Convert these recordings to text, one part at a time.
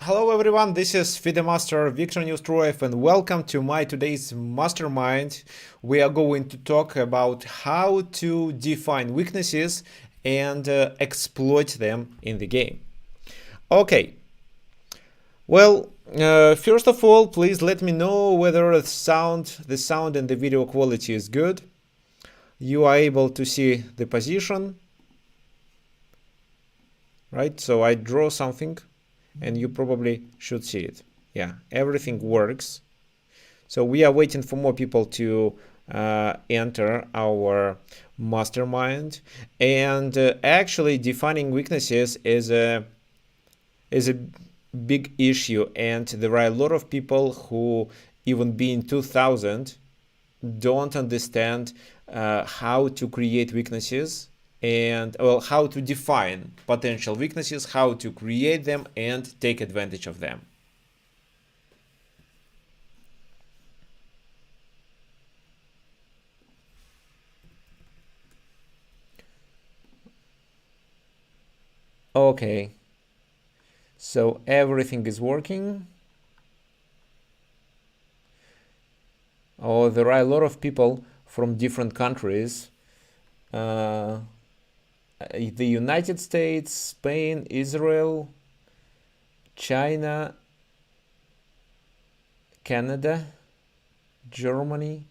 Hello everyone, this is FIDE Master Viktor Neustroyev and welcome to my today's Mastermind. We are going to talk about how to define weaknesses and exploit them in the game. Okay, first of all, please let me know whether the sound and the video quality is good. You are able to see the position, right? So I draw something and you probably should see it. Yeah, everything works. So we are waiting for more people to enter our mastermind. And actually, defining weaknesses is a big issue, and there are a lot of people who, even being 2000, don't understand how to create weaknesses and how to define potential weaknesses, how to create them and take advantage of them. Okay, so everything is working. Oh, there are a lot of people from different countries. Uh, the United States, Spain, Israel, China, Canada, Germany.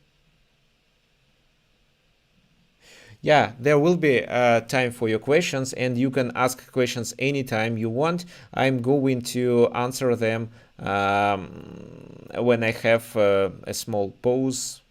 Yeah, there will be time for your questions, and you can ask questions anytime you want. I'm going to answer them when I have a small pause.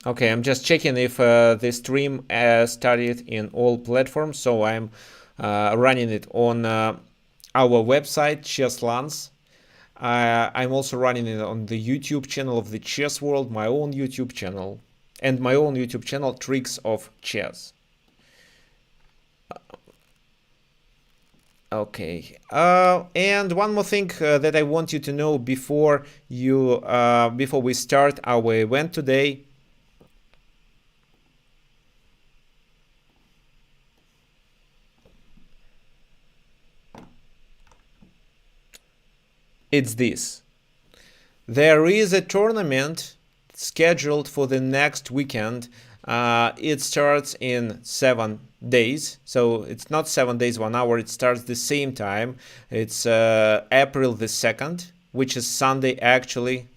Okay, I'm just checking if the stream started in all platforms. So I'm running it on our website, ChessLance. I'm also running it on the YouTube channel of the Chess World, my own YouTube channel, and my own YouTube channel, Tricks of Chess. Okay. And one more thing that I want you to know before we start our event today. It's this. There is a tournament scheduled for the next weekend. It starts in 7 days. So it's not 7 days, 1 hour. It starts the same time. It's April the 2nd, which is Sunday actually.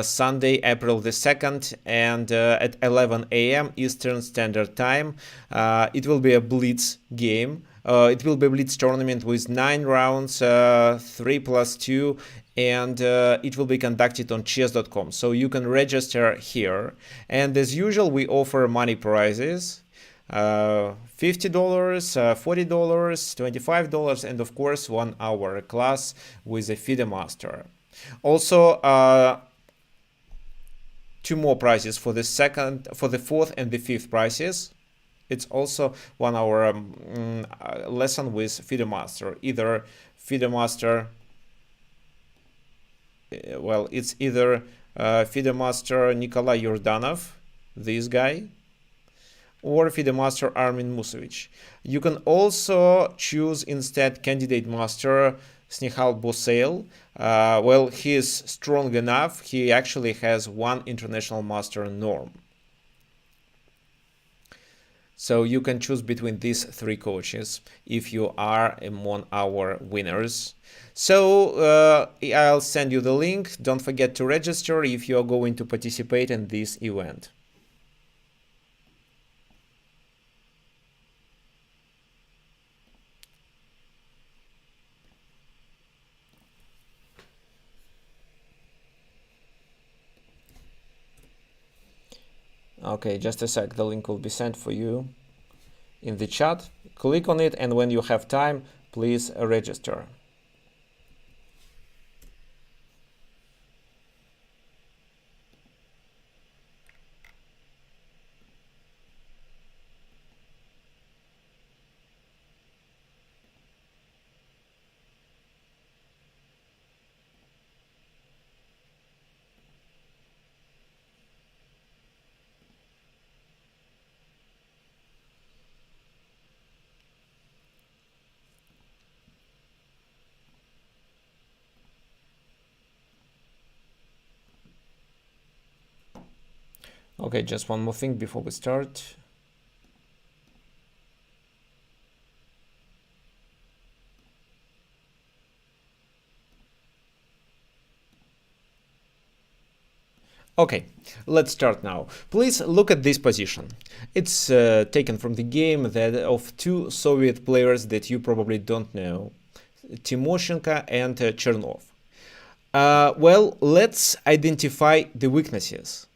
Sunday, April the 2nd, and at 11 a.m. Eastern Standard Time. It will be a blitz game. It will be a blitz tournament with 9 rounds, 3+2, and it will be conducted on chess.com. So you can register here. And as usual, we offer money prizes. $50, $40, $25, and of course 1 hour class with a FIDE master. Also, 2 more prizes for the fourth and the fifth prizes. It's also 1 hour lesson with FIDE master. Either FIDE master, it's either FIDE master Nikolai Yordanov, this guy, or FIDE master Armin Musovic. You can also choose instead candidate master Snehal Bosail. He is strong enough. He actually has 1 international master norm. So you can choose between these 3 coaches if you are among our winners. So I'll send you the link. Don't forget to register if you are going to participate in this event. Okay, just a sec. The link will be sent for you in the chat. Click on it, and when you have time, please register. Okay, just one more thing before we start. Okay, let's start now. Please look at this position. It's taken from the game that of two Soviet players that you probably don't know, Timoshenko and Chernov. Well, let's identify the weaknesses.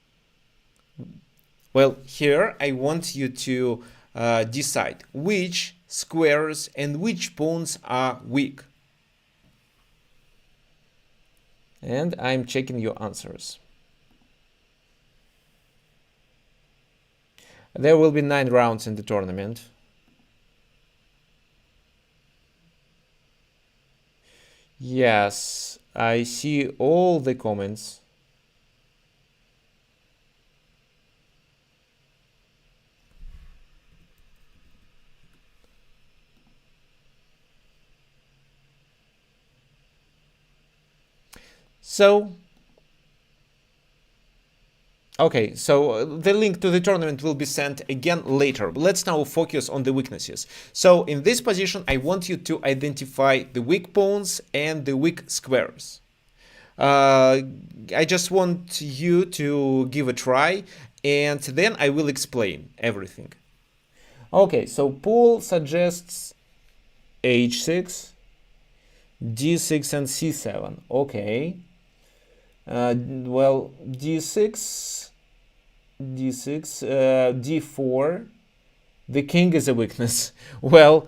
Well, here I want you to decide which squares and which pawns are weak. And I'm checking your answers. There will be 9 rounds in the tournament. Yes, I see all the comments. So, okay, so the link to the tournament will be sent again later. Let's now focus on the weaknesses. So in this position, I want you to identify the weak pawns and the weak squares. I just want you to give a try, and then I will explain everything. Okay, so Paul suggests h6, d6 and c7. Okay. Well, d6, d4. The king is a weakness. Well,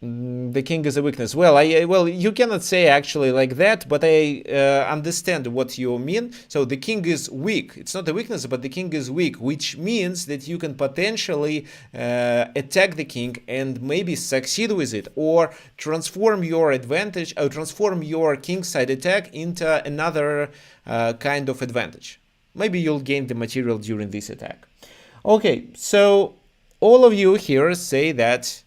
the king is a weakness. Well, you cannot say actually like that, but I understand what you mean. So the king is weak. It's not a weakness, but the king is weak, which means that you can potentially attack the king and maybe succeed with it, or transform your advantage, or transform your king side attack into another kind of advantage. Maybe you'll gain the material during this attack. Okay, so all of you here say that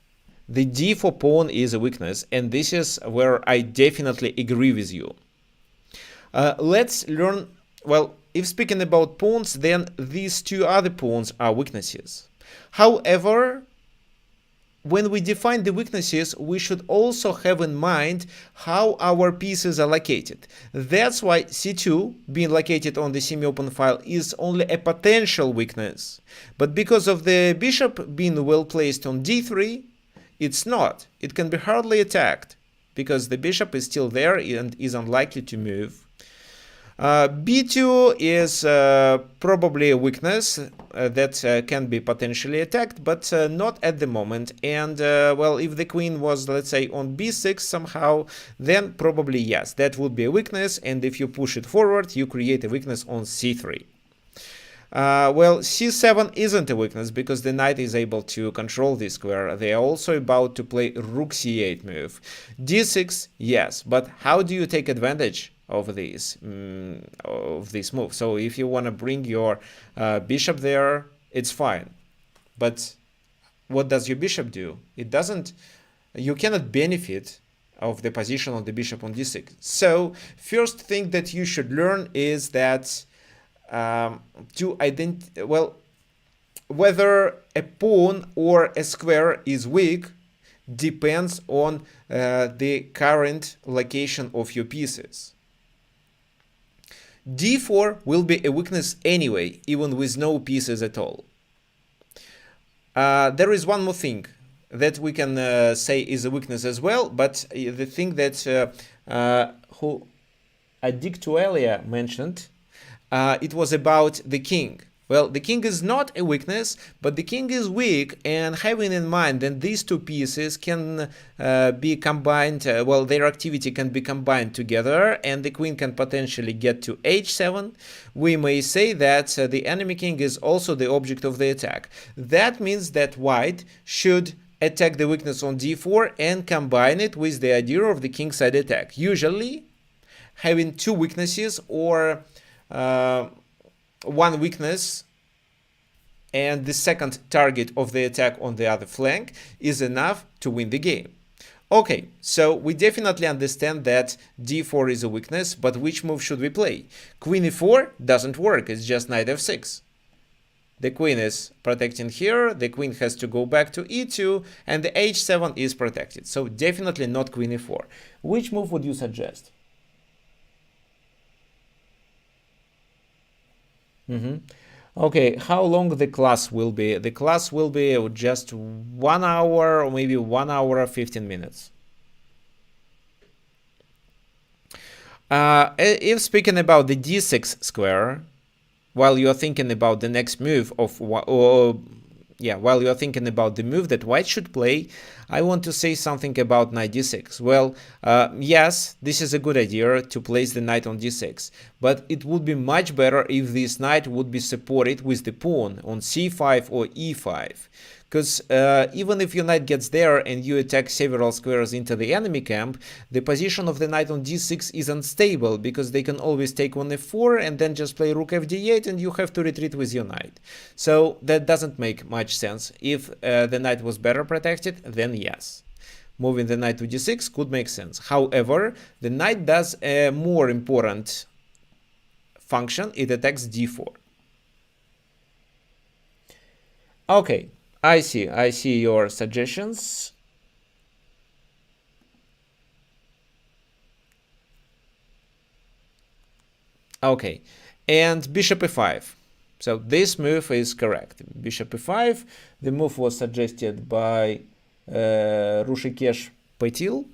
the d4 pawn is a weakness, and this is where I definitely agree with you. Let's learn, well, if speaking about pawns, then these two other pawns are weaknesses. However, when we define the weaknesses, we should also have in mind how our pieces are located. That's why c2, being located on the semi-open file, is only a potential weakness. But because of the bishop being well placed on d3, it's not. It can be hardly attacked because the bishop is still there and is unlikely to move. b2 is probably a weakness that can be potentially attacked, but not at the moment. And well, if the queen was, let's say, on b6 somehow, then probably yes, that would be a weakness. And if you push it forward, you create a weakness on c3. Well, c7 isn't a weakness because the knight is able to control this square. They are also about to play rook c8 move. d6, yes, but how do you take advantage of this move? So if you want to bring your bishop there, it's fine. But what does your bishop do? It doesn't. You cannot benefit of the position of the bishop on d6. So first thing that you should learn is that whether a pawn or a square is weak depends on the current location of your pieces. d4 will be a weakness anyway, even with no pieces at all. There is one more thing that we can say is a weakness as well, but the thing that who Adictualia mentioned, it was about the king. Well, the king is not a weakness, but the king is weak, and having in mind that these two pieces can be combined, well, their activity can be combined together, and the queen can potentially get to h7, we may say that the enemy king is also the object of the attack. That means that white should attack the weakness on d4 and combine it with the idea of the king side attack. Usually, having two weaknesses or one weakness and the second target of the attack on the other flank is enough to win the game. Okay, so we definitely understand that d4 is a weakness, but which move should we play? Queen e4 doesn't work, it's just knight f6. The queen is protecting here, the queen has to go back to e2, and the h7 is protected. So definitely not queen e4. Which move would you suggest? Okay, how long the class will be? The class will be just 1 hour or maybe 1 hour 15 minutes. If speaking about the d6 square, while you're thinking about the next move of while you're thinking about the move that white should play, I want to say something about knight d6. Well, yes, this is a good idea to place the knight on d6, but it would be much better if this knight would be supported with the pawn on c5 or e5. Because even if your knight gets there and you attack several squares into the enemy camp, the position of the knight on d6 is unstable, because they can always take on f4 and then just play rook fd8 and you have to retreat with your knight. So that doesn't make much sense. If the knight was better protected, then yes. Moving the knight to d6 could make sense. However, the knight does a more important function. It attacks d4. Okay. I see your suggestions. Okay, and bishop e5. So this move is correct. Bishop e5. The move was suggested by Rushikesh Patil.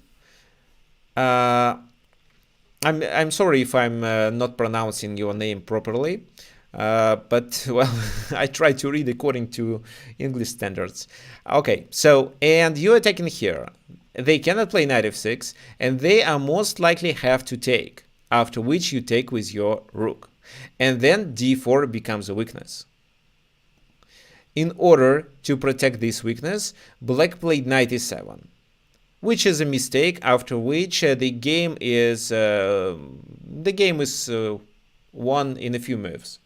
I'm sorry if I'm not pronouncing your name properly. But well, I try to read according to English standards. Okay, so, and you're attacking here. They cannot play knight f6, and they are most likely have to take, after which you take with your rook. And then d4 becomes a weakness. In order to protect this weakness, black played knight e7, which is a mistake, after which the game is won in a few moves.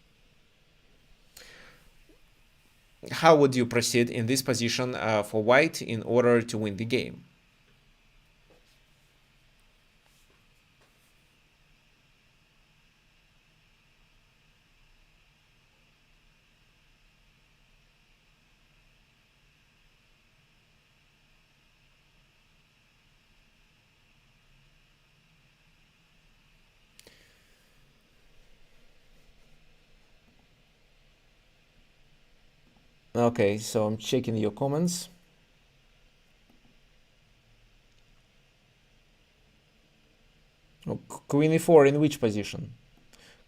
How would you proceed in this position for white in order to win the game? Okay, so I'm checking your comments. Oh, Queen e4 in which position?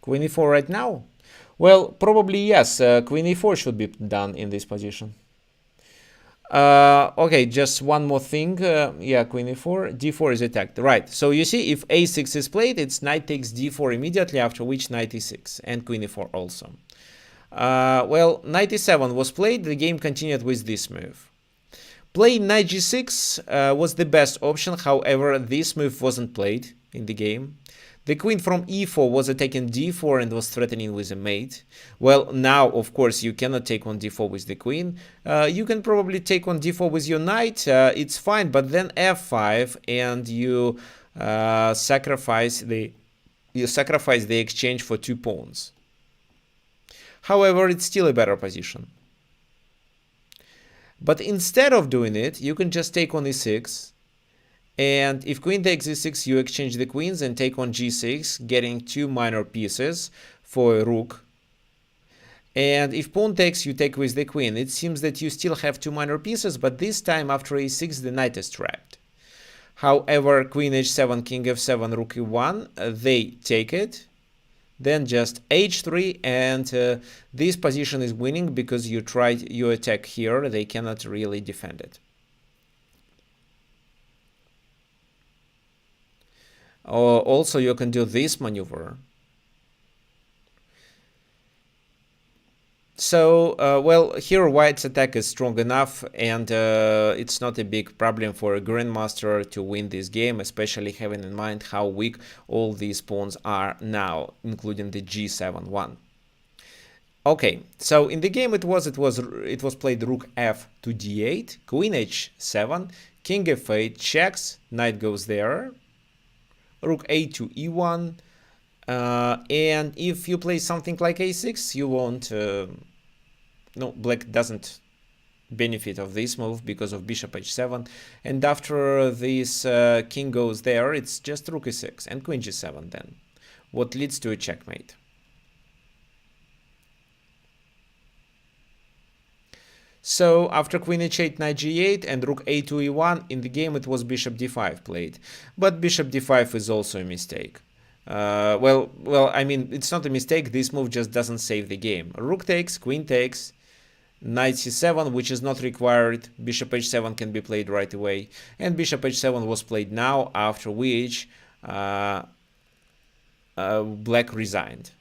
Queen e4 right now? Well, probably yes. Queen e4 should be done in this position. Okay, just one more thing. Yeah, Queen e4, d4 is attacked. Right, so you see, if a6 is played, it's knight takes d4 immediately, after which knight e6, and Queen e4 also. Well, knight e7 was played, the game continued with this move. Playing knight g6 was the best option, however, this move wasn't played in the game. The queen from e4 was attacking d4 and was threatening with a mate. Well, now, of course, you cannot take on d4 with the queen. You can probably take on d4 with your knight, it's fine, but then f5, and you sacrifice the exchange for 2 pawns. However, it's still a better position. But instead of doing it, you can just take on e6. And if queen takes e6, you exchange the queens and take on g6, getting 2 minor pieces for a rook. And if pawn takes, you take with the queen. It seems that you still have 2 minor pieces, but this time after a6, the knight is trapped. However, queen h7, king f7, rook e1, they take it. Then just h3, and this position is winning because you attack here, they cannot really defend it. Also, you can do this maneuver. So, well, here white's attack is strong enough, and it's not a big problem for a grandmaster to win this game, especially having in mind how weak all these pawns are now, including the g7 one. Okay, so in the game it was played rook f to d8, queen h7, King f8 checks, knight goes there, rook a to e1, and if you play something like a6, you won't, no, black doesn't benefit of this move because of bishop h7, and after this king goes there, it's just rook e6 and queen g7 then, what leads to a checkmate. So after queen h8, knight g8, and rook a to e1, in the game it was bishop d5 played. But bishop d5 is also a mistake. Well, I mean, it's not a mistake, this move just doesn't save the game. Rook takes, queen takes, knight c7, which is not required, bishop h7 can be played right away, and bishop h7 was played now, after which black resigned.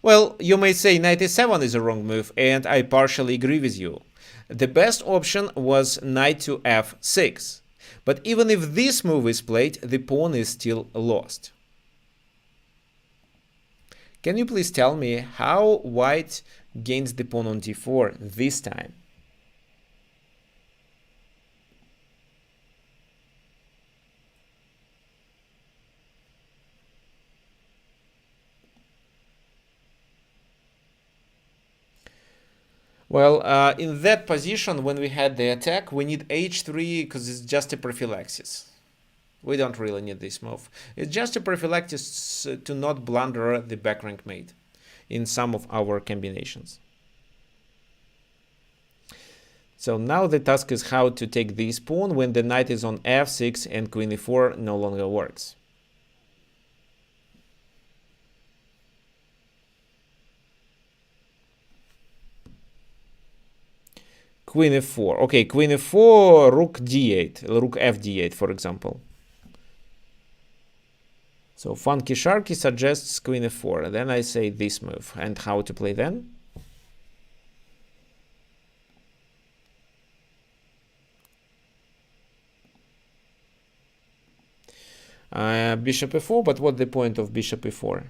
Well, you may say knight e7 is a wrong move, and I partially agree with you. The best option was knight to f6. But even if this move is played, the pawn is still lost. Can you please tell me how white gains the pawn on d4 this time? Well, in that position, when we had the attack, we need h3 because it's just a prophylaxis. We don't really need this move. It's just a prophylaxis to not blunder the back rank mate in some of our combinations. So now the task is how to take this pawn when the knight is on f6 and queen e4 no longer works. Queen f4. Okay, queen f4, rook d8, rook f d8, for example. So Funky Sharky suggests queen f4. Then I say this move. And how to play then? Bishop e4, but what's the point of bishop e4?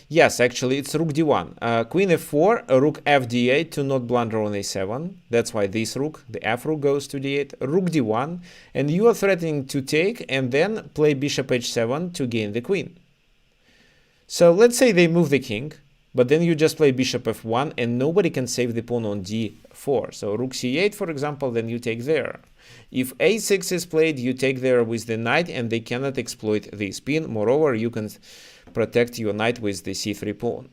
Yes, actually, it's rook d1. Queen f4, rook f d8 to not blunder on a7. That's why this rook, the f rook, goes to d8. Rook d1, and you are threatening to take and then play bishop h7 to gain the queen. So let's say they move the king, but then you just play bishop f1 and nobody can save the pawn on d4. So rook c8, for example, then you take there. If a6 is played, you take there with the knight and they cannot exploit this pin. Moreover, you can protect your knight with the c3 pawn.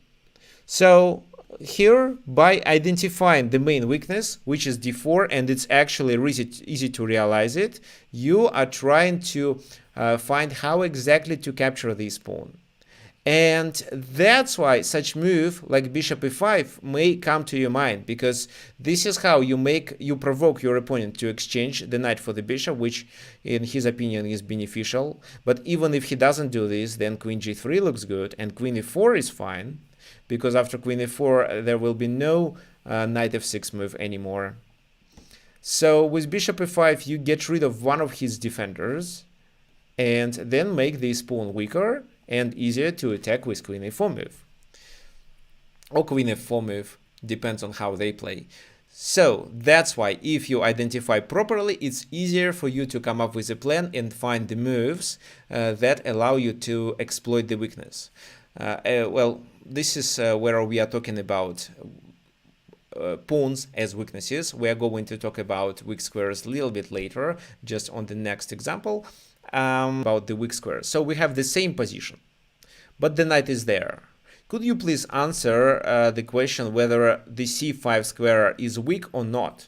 So here, by identifying the main weakness, which is d4, and it's actually easy to realize it, you are trying to find how exactly to capture this pawn. And that's why such move like bishop e5 may come to your mind, because this is how you provoke your opponent to exchange the knight for the bishop, which in his opinion is beneficial. But even if he doesn't do this, then queen g3 looks good and queen e4 is fine, because after queen e4 there will be no knight f6 move anymore. So with bishop e5 you get rid of one of his defenders and then make this pawn weaker and easier to attack with queen a4 move. Or queen f4 move, depends on how they play. So that's why if you identify properly, it's easier for you to come up with a plan and find the moves that allow you to exploit the weakness. Well, this is where we are talking about pawns as weaknesses. We are going to talk about weak squares a little bit later, just on the next example. About the weak square. So we have the same position, but the knight is there. Could you please answer the question whether the c5 square is weak or not?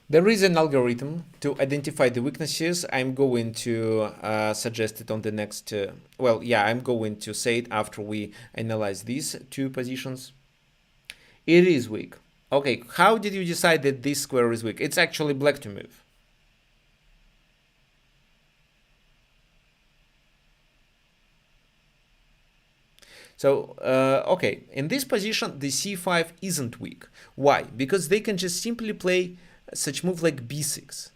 There is an algorithm to identify the weaknesses. I'm going to suggest it on the next, I'm going to say it after we analyze these two positions. It is weak. Okay, how did you decide that this square is weak? It's actually black to move. So, okay, in this position, the c5 isn't weak. Why? Because they can just simply play such move like b6.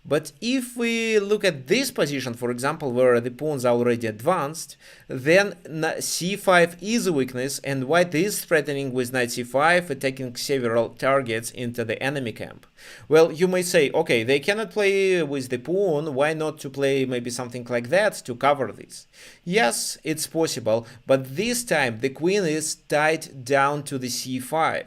But if we look at this position, for example, where the pawns are already advanced, then c5 is a weakness, and white is threatening with knight c5, attacking several targets into the enemy camp. Well, you may say, okay, they cannot play with the pawn, why not to play maybe something like that to cover this? Yes, it's possible, but this time the queen is tied down to the c5.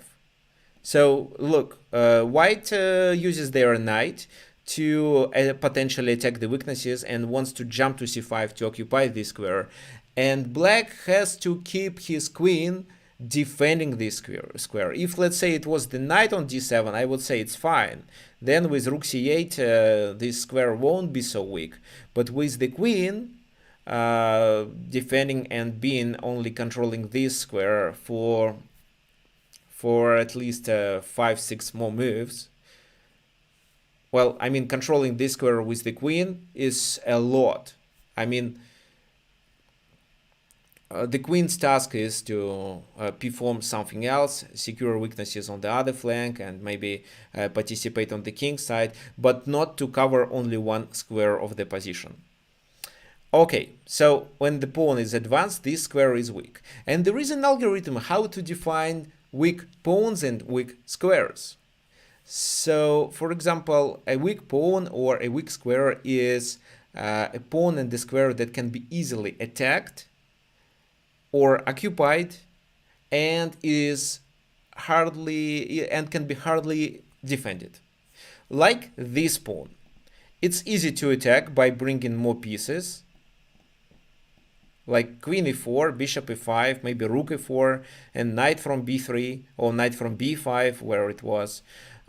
So look, white uses their knight to potentially attack the weaknesses and wants to jump to c5 to occupy this square. And black has to keep his queen defending this square. If, let's say, it was the knight on d7, I would say it's fine. Then with rook c8, this square won't be so weak. But with the queen defending and being only controlling this square for at least 5-6 more moves, well, I mean, controlling this square with the queen is a lot. I mean, the queen's task is to perform something else, secure weaknesses on the other flank, and maybe participate on the king side, but not to cover only one square of the position. Okay, so when the pawn is advanced, this square is weak. And there is an algorithm how to define weak pawns and weak squares. So, for example, a weak pawn or a weak square is a pawn and the square that can be easily attacked or occupied and can be hardly defended. Like this pawn. It's easy to attack by bringing more pieces, like queen e4, bishop e5, maybe rook e4, and knight from b3 or knight from b5, where it was.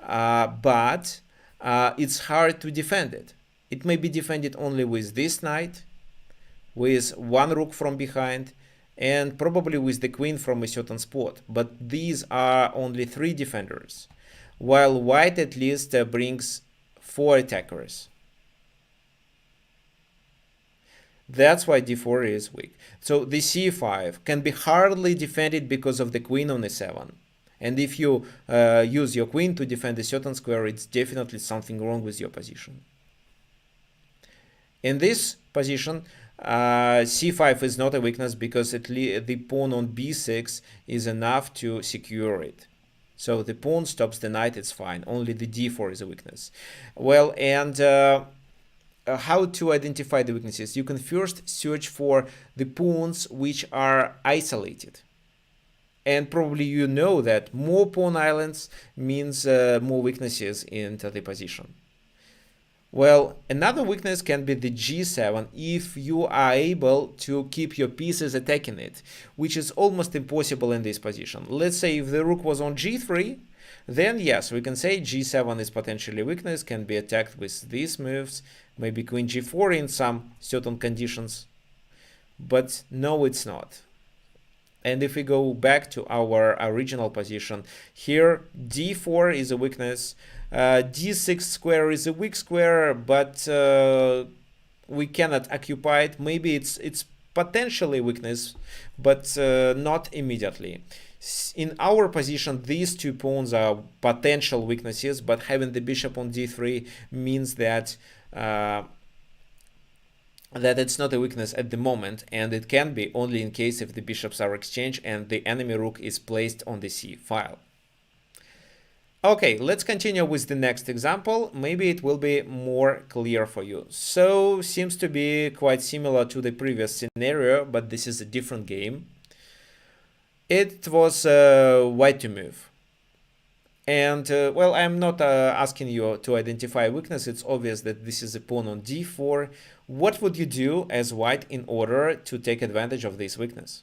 But it's hard to defend it. It may be defended only with this knight, with one rook from behind, and probably with the queen from a certain spot. But these are only 3 defenders, while white at least brings 4 attackers. That's why d4 is weak. So the c5 can be hardly defended because of the queen on e7. And if you use your queen to defend a certain square, it's definitely something wrong with your position. In this position, c5 is not a weakness because the pawn on b6 is enough to secure it. So the pawn stops the knight, it's fine. Only the d4 is a weakness. Well, and how to identify the weaknesses? You can first search for the pawns which are isolated. And probably you know that more pawn islands means more weaknesses into the position. Well, another weakness can be the g7 if you are able to keep your pieces attacking it, which is almost impossible in this position. Let's say if the rook was on g3, then yes, we can say g7 is potentially a weakness, can be attacked with these moves, maybe queen g4 in some certain conditions. But no, it's not. And if we go back to our original position, here d4 is a weakness, d6 square is a weak square, but we cannot occupy it. Maybe it's potentially a weakness, but not immediately. In our position, these 2 pawns are potential weaknesses, but having the bishop on d3 means that it's not a weakness at the moment, and it can be only in case if the bishops are exchanged and the enemy rook is placed on the c file. Okay, let's continue with the next example. Maybe it will be more clear for you. So, seems to be quite similar to the previous scenario, but this is a different game. It was white to move. And, well, I'm not asking you to identify a weakness. It's obvious that this is a pawn on d4. What would you do as white in order to take advantage of this weakness?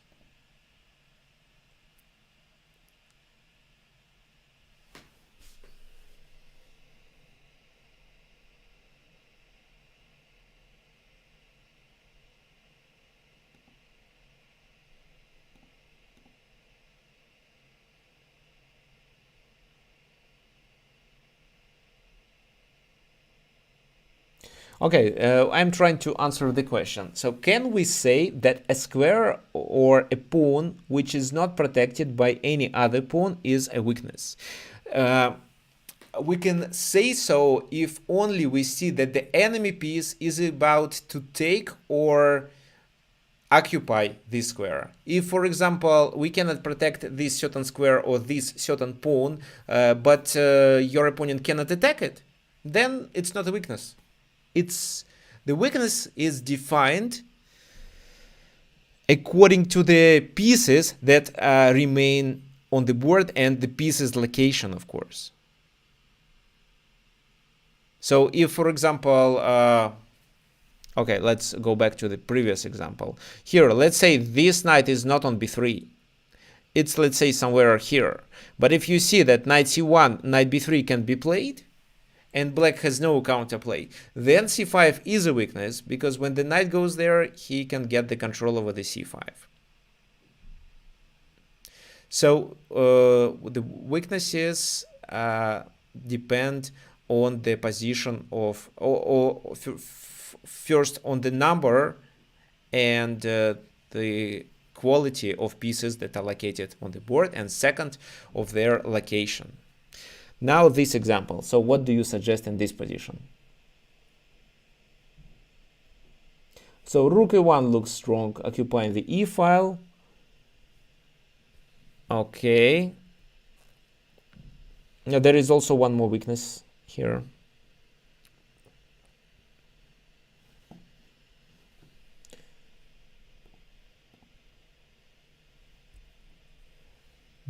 Okay, I'm trying to answer the question. So can we say that a square or a pawn which is not protected by any other pawn is a weakness? We can say so if only we see that the enemy piece is about to take or occupy this square. If, for example, we cannot protect this certain square or this certain pawn, but your opponent cannot attack it, then it's not a weakness. The weakness is defined according to the pieces that remain on the board and the piece's location, of course. So if, for example, okay, let's go back to the previous example. Here, let's say this knight is not on b3. It's, let's say, somewhere here. But if you see that knight c1, knight b3 can be played, and black has no counterplay, then c5 is a weakness, because when the knight goes there, he can get the control over the c5. So the weaknesses depend on the position of, or first on the number and the quality of pieces that are located on the board, and second, of their location. Now this example. So what do you suggest in this position? So rook e1 looks strong, occupying the e file. Okay. Now there is also one more weakness here.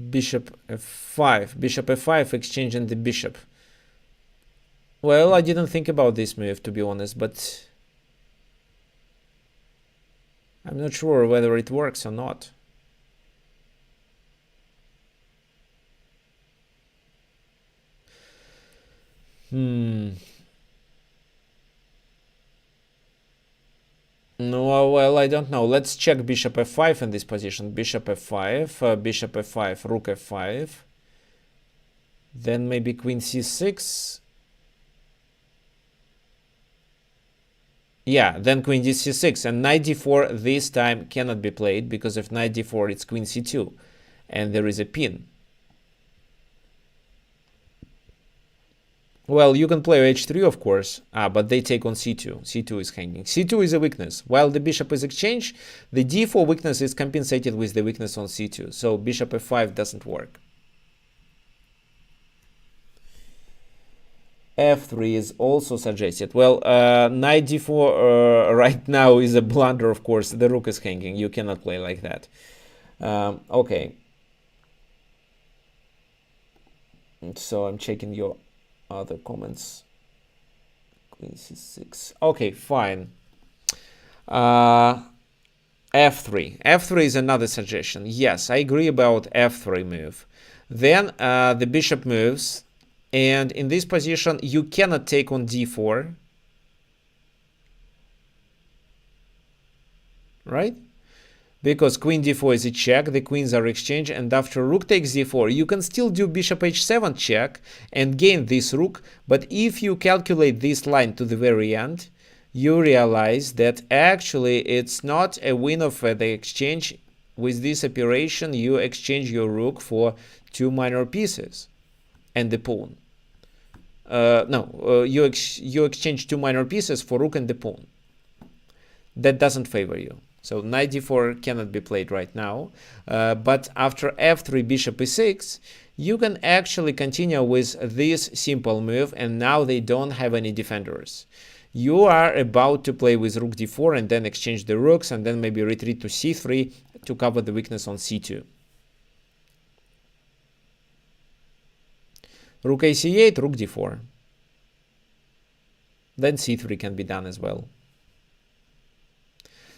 Bishop f5. Bishop f5, exchanging the bishop. Well, I didn't think about this move, to be honest, but I'm not sure whether it works or not. No, well, I don't know. Let's check bishop f5 in this position. Bishop f5, bishop f5, rook f5. Then maybe queen c6. Yeah, then queen d6, and knight d4 this time cannot be played, because if knight d4 it's queen c2, and there is a pin. Well, you can play h3, of course, but they take on c2. c2 is hanging. c2 is a weakness. While the bishop is exchanged, the d4 weakness is compensated with the weakness on c2. So bishop f5 doesn't work. f3 is also suggested. Well, knight d4 right now is a blunder, of course. The rook is hanging. You cannot play like that. Okay. So I'm checking your other comments. Queen c6. Okay, fine. f3. f3 is another suggestion. Yes, I agree about f3 move. Then the bishop moves, and in this position you cannot take on d4, right? Because queen d4 is a check, the queens are exchanged, and after rook takes d4, you can still do bishop h7 check and gain this rook, but if you calculate this line to the very end, you realize that actually it's not a win of the exchange. With this operation, you exchange your rook for two minor pieces and the pawn. You exchange two minor pieces for rook and the pawn. That doesn't favor you. So knight d4 cannot be played right now, but after f3 bishop e6, you can actually continue with this simple move, and now they don't have any defenders. You are about to play with rook d4 and then exchange the rooks, and then maybe retreat to c3 to cover the weakness on c2. Rook a c8, rook d4. Then c3 can be done as well.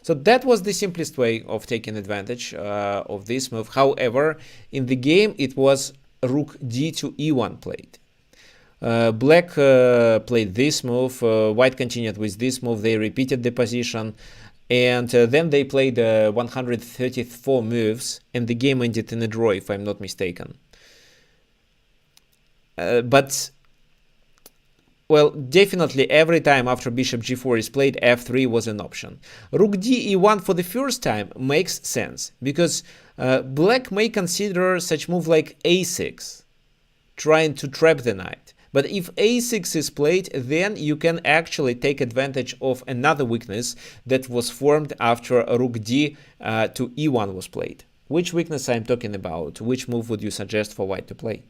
So that was the simplest way of taking advantage of this move. However, in the game, it was rook d to e1 played. Black played this move, white continued with this move, they repeated the position, and then they played 134 moves, and the game ended in a draw, if I'm not mistaken. But Well, definitely every time after bishop g4 is played, f3 was an option. Rook d e1 for the first time makes sense, because black may consider such move like a6, trying to trap the knight. But if a6 is played, then you can actually take advantage of another weakness that was formed after rook d to e1 was played. Which weakness I'm talking about? Which move would you suggest for white to play?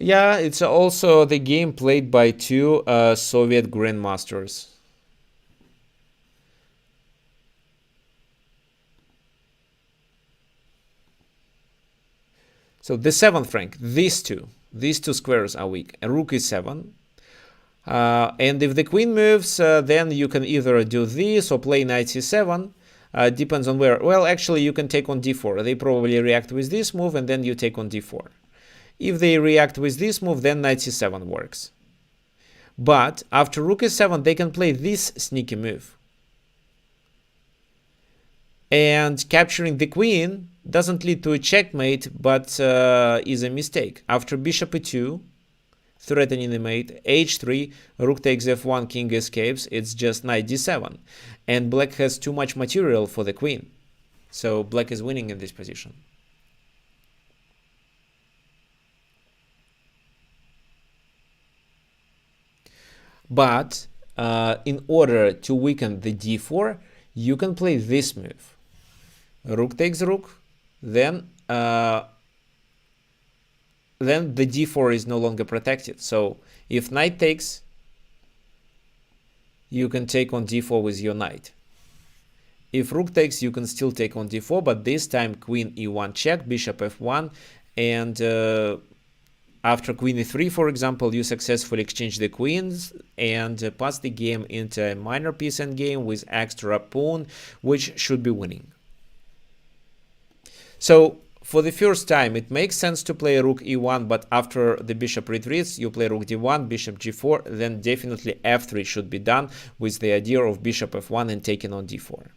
Yeah, it's also the game played by two Soviet grandmasters. So the seventh rank, these two squares are weak. A rook is 7. And if the queen moves, then you can either do this or play knight c7. Depends on where. Well, actually, you can take on d4. They probably react with this move, and then you take on d4. If they react with this move, then knight c7 works. But after rook e7, they can play this sneaky move. And capturing the queen doesn't lead to a checkmate, but is a mistake. After bishop e2, threatening the mate, h3, rook takes f1, king escapes, it's just knight d7. And black has too much material for the queen. So black is winning in this position. But in order to weaken the d4, you can play this move. Rook takes rook, then the d4 is no longer protected. So if knight takes, you can take on d4 with your knight. If rook takes, you can still take on d4, but this time queen e1 check, bishop f1, and after queen e3, for example, you successfully exchange the queens and pass the game into a minor piece endgame with extra pawn, which should be winning. So for the first time, it makes sense to play rook e1, but after the bishop retreats, you play rook d1, bishop g4, then definitely f3 should be done with the idea of bishop f1 and taking on d4.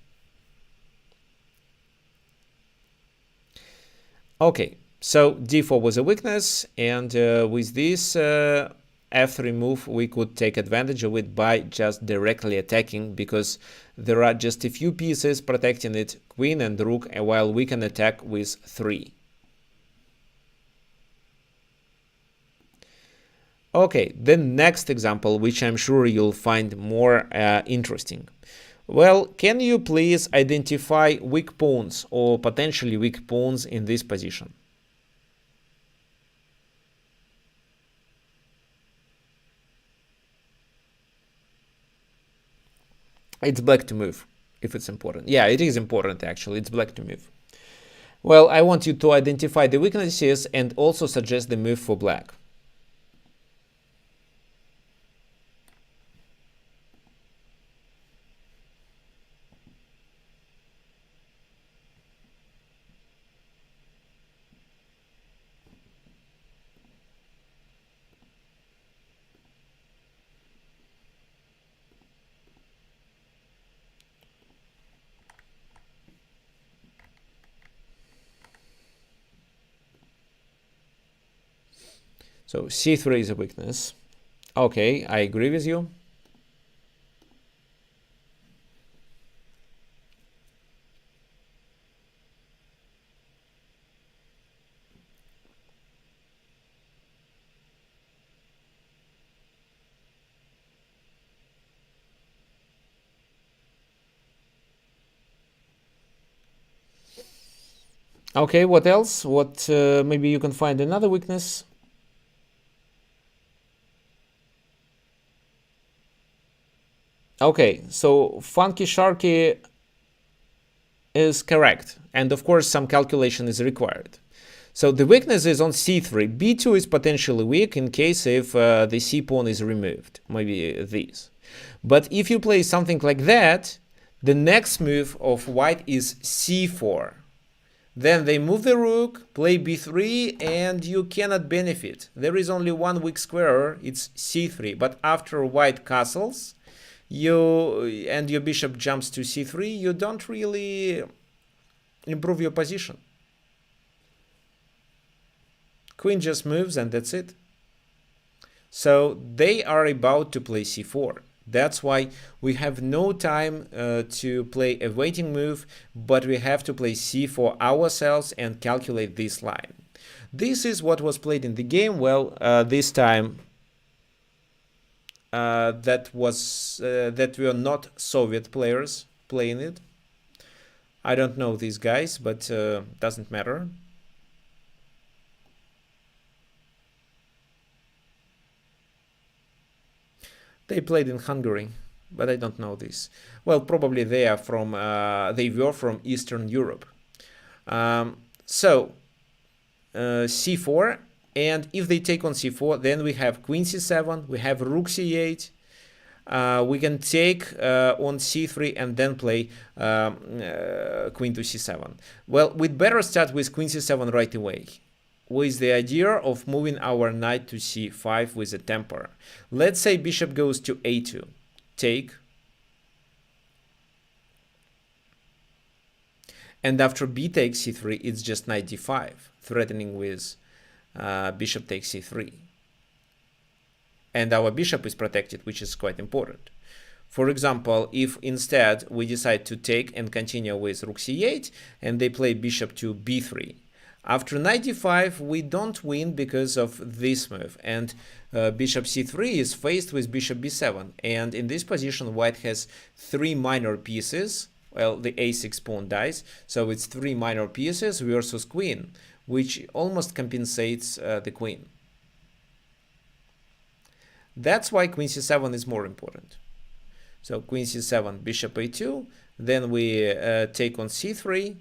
Okay, so d4 was a weakness, and with this f3 move, we could take advantage of it by just directly attacking, because there are just a few pieces protecting it, queen and rook, while we can attack with 3. Okay, the next example, which I'm sure you'll find more interesting. Well, can you please identify weak pawns or potentially weak pawns in this position? It's black to move, if it's important. Yeah, it is important, actually. It's black to move. Well, I want you to identify the weaknesses and also suggest the move for black. So c3 is a weakness. Okay, I agree with you. Okay, what else? What maybe you can find another weakness? Okay, so Funky Sharky is correct, and of course some calculation is required. So the weakness is on c3. b2 is potentially weak in case if the c pawn is removed, maybe this. But if you play something like that, the next move of white is c4. Then they move the rook, play b3, and you cannot benefit. There is only one weak square, it's c3. But after white castles, your bishop jumps to c3, you don't really improve your position. Queen just moves and that's it. So they are about to play c4. That's why we have no time to play a waiting move, but we have to play c4 ourselves and calculate this line. This is what was played in the game. Well, this time that were not Soviet players playing it. I don't know these guys, but doesn't matter. They played in Hungary, but I don't know this. Well, probably they are from they were from Eastern Europe. c4, and if they take on c4, then we have queen c7, we have rook c8. We can take on c3 and then play queen to c7. Well, we'd better start with queen c7 right away, with the idea of moving our knight to c5 with a temper. Let's say bishop goes to a2, take, and after b takes c3, it's just knight d5, threatening with bishop takes c3. And our bishop is protected, which is quite important. For example, if instead we decide to take and continue with rook c8, and they play bishop to b3, after knight d5, we don't win because of this move, and bishop c3 is faced with bishop b7, and in this position white has three minor pieces. Well, the a6 pawn dies, so it's three minor pieces versus queen, which almost compensates the queen. That's why queen c7 is more important. So queen c7, bishop a2, then we take on c3,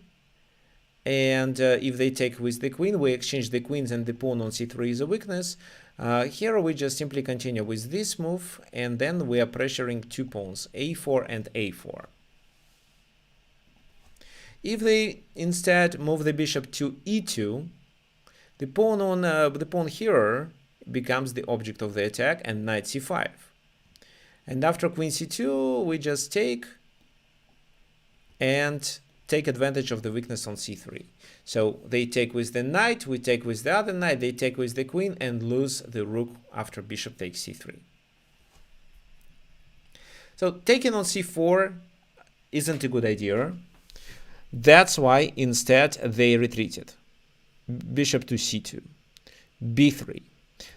and if they take with the queen, we exchange the queens, and the pawn on c3 is a weakness. Here we just simply continue with this move, and then we are pressuring two pawns, a4 and a4. If they instead move the bishop to e2, the pawn here becomes the object of the attack, and knight c5. And after queen c2, we just take and take advantage of the weakness on c3. So they take with the knight, we take with the other knight, they take with the queen, and lose the rook after bishop takes c3. So taking on c4 isn't a good idea. That's why instead they retreated. Bishop to c2, b3.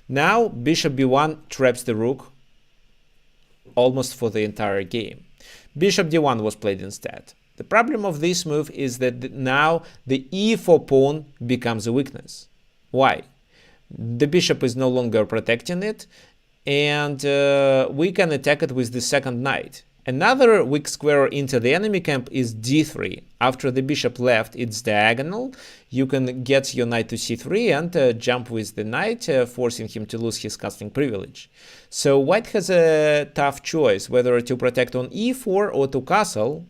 Now bishop b1 traps the rook almost for the entire game. Bishop d1 was played instead. The problem of this move is that now the e4 pawn becomes a weakness. Why? The bishop is no longer protecting it, and we can attack it with the second knight. Another weak square into the enemy camp is d3. After the bishop left its diagonal, you can get your knight to c3 and jump with the knight, forcing him to lose his castling privilege. So white has a tough choice whether to protect on e4 or to castle.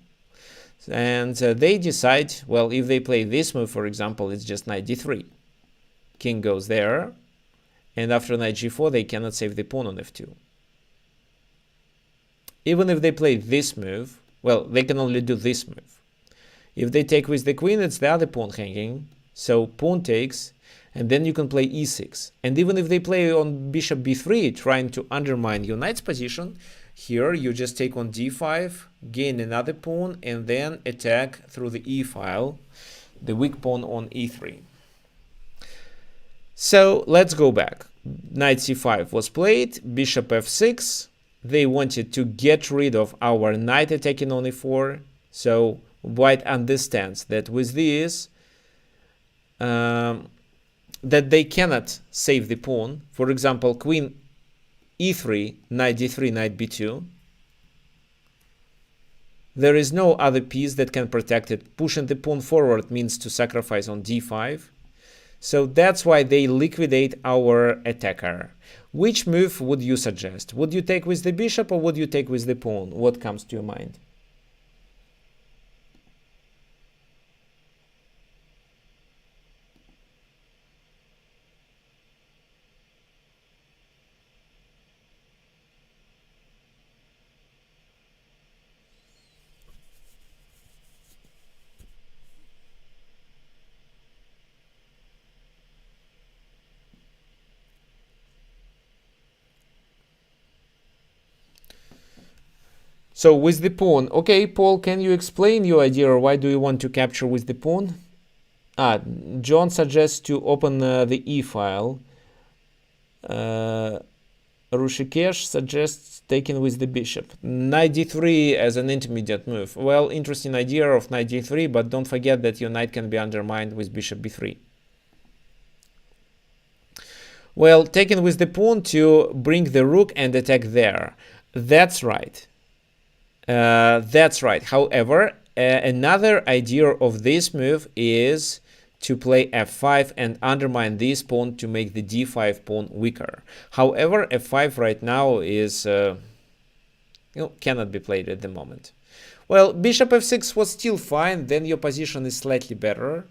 And they decide, well, if they play this move, for example, it's just knight d3. King goes there, and after knight g4, they cannot save the pawn on f2. Even if they play this move, well, they can only do this move. If they take with the queen, it's the other pawn hanging, so pawn takes, and then you can play e6. And even if they play on bishop b3, trying to undermine your knight's position, here you just take on d5, gain another pawn, and then attack through the e file, the weak pawn on e3. So let's go back. Knight c5 was played, bishop f6. They wanted to get rid of our knight attacking on e4. So white understands that with this, that they cannot save the pawn. For example, queen e3, knight d3, knight b2. There is no other piece that can protect it. Pushing the pawn forward means to sacrifice on d5. So that's why they liquidate our attacker. Which move would you suggest? Would you take with the bishop or would you take with the pawn? What comes to your mind? So with the pawn, okay, Paul, can you explain your idea, or why do you want to capture with the pawn? John suggests to open the E file. Rushikesh suggests taking with the bishop. Knight d3 as an intermediate move. Well, interesting idea of knight d3, but don't forget that your knight can be undermined with bishop b3. Well, taking with the pawn to bring the rook and attack there. That's right. That's right. However, another idea of this move is to play f5 and undermine this pawn to make the d5 pawn weaker. However, f5 right now is cannot be played at the moment. Well, bishop f6 was still fine. Then your position is slightly better.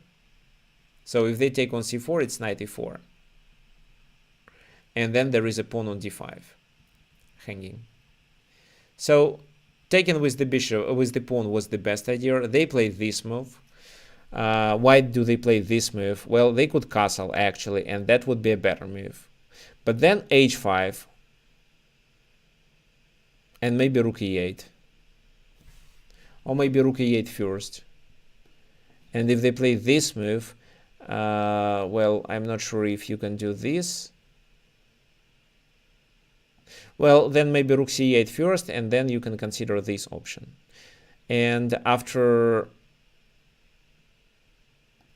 So if they take on c4, it's knight e4. And then there is a pawn on d5 hanging. So taking with the bishop, with the pawn was the best idea. They played this move. Why do they play this move? Well, they could castle actually, and that would be a better move. But then h5 and maybe rook e8, or maybe rook e8 first. And if they play this move, well, I'm not sure if you can do this. Well, then maybe rook c8 first, and then you can consider this option. And after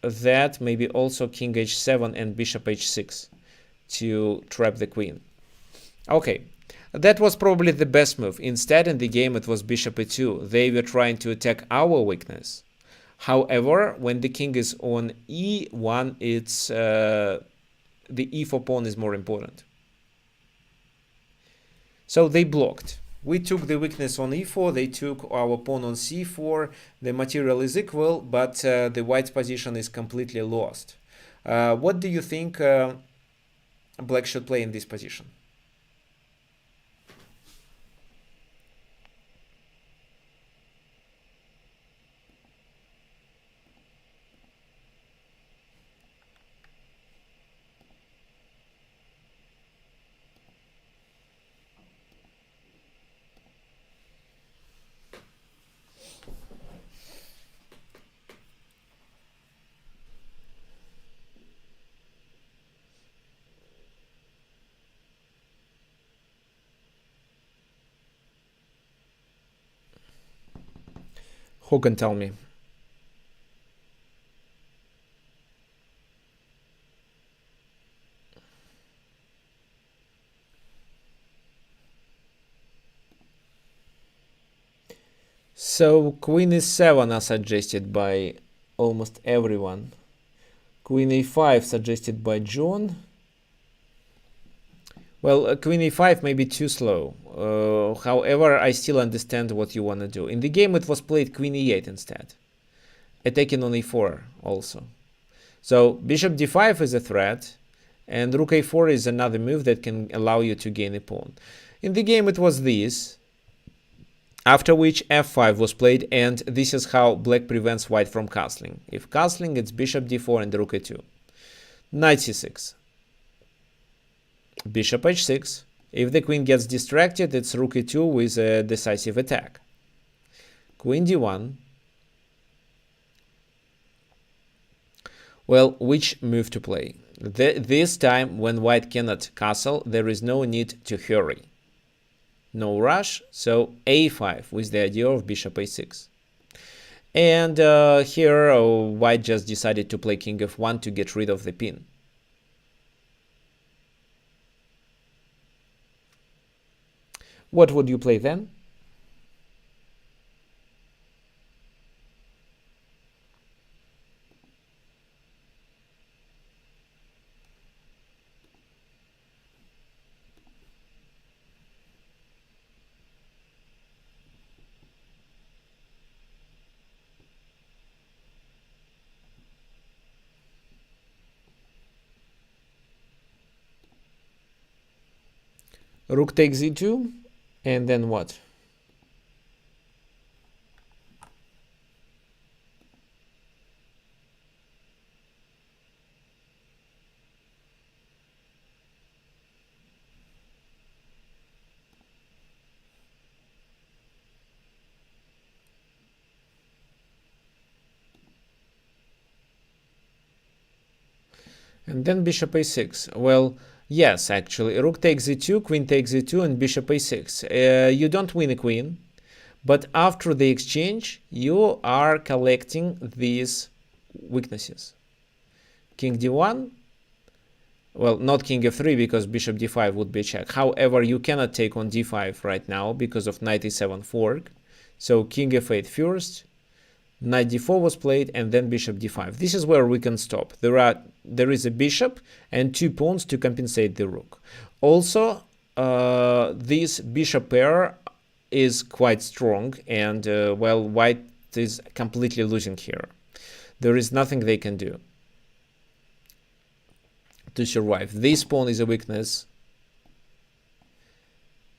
that, maybe also king h7 and bishop h6 to trap the queen. Okay, that was probably the best move. Instead, in the game, it was bishop e2. They were trying to attack our weakness. However, when the king is on e1, it's the e4 pawn is more important. So they blocked. We took the weakness on e4, they took our pawn on c4. The material is equal, but the white's position is completely lost. What do you think black should play in this position? Who can tell me? So queen e7 are suggested by almost everyone. Queen e5 suggested by John. Well, queen e5 may be too slow. However, I still understand what you want to do. In the game, it was played queen e8 instead, attacking on e4 also. So bishop d5 is a threat, and rook a4 is another move that can allow you to gain a pawn. In the game, it was this, after which f5 was played, and this is how black prevents white from castling. If castling, it's bishop d4 and rook a2. Knight c6. Bishop h6. If the queen gets distracted, it's rook e2 with a decisive attack. Queen d1. Well, which move to play? This time, when white cannot castle, there is no need to hurry. No rush, so a5 with the idea of bishop a6. And here, white just decided to play king f1 to get rid of the pin. What would you play then? Rook takes e2, and then what? And then bishop a6. Well, yes, actually, rook takes e2, queen takes e2, and bishop a6. You don't win a queen, but after the exchange, you are collecting these weaknesses. King d1. Well, not king f3 because bishop d5 would be a check. However, you cannot take on d5 right now because of knight e7 fork. So king f8 first, knight d4 was played, and then bishop d5. This is where we can stop. There is a bishop and two pawns to compensate the rook. Also, this bishop pair is quite strong, and well, white is completely losing here. There is nothing they can do to survive. This pawn is a weakness.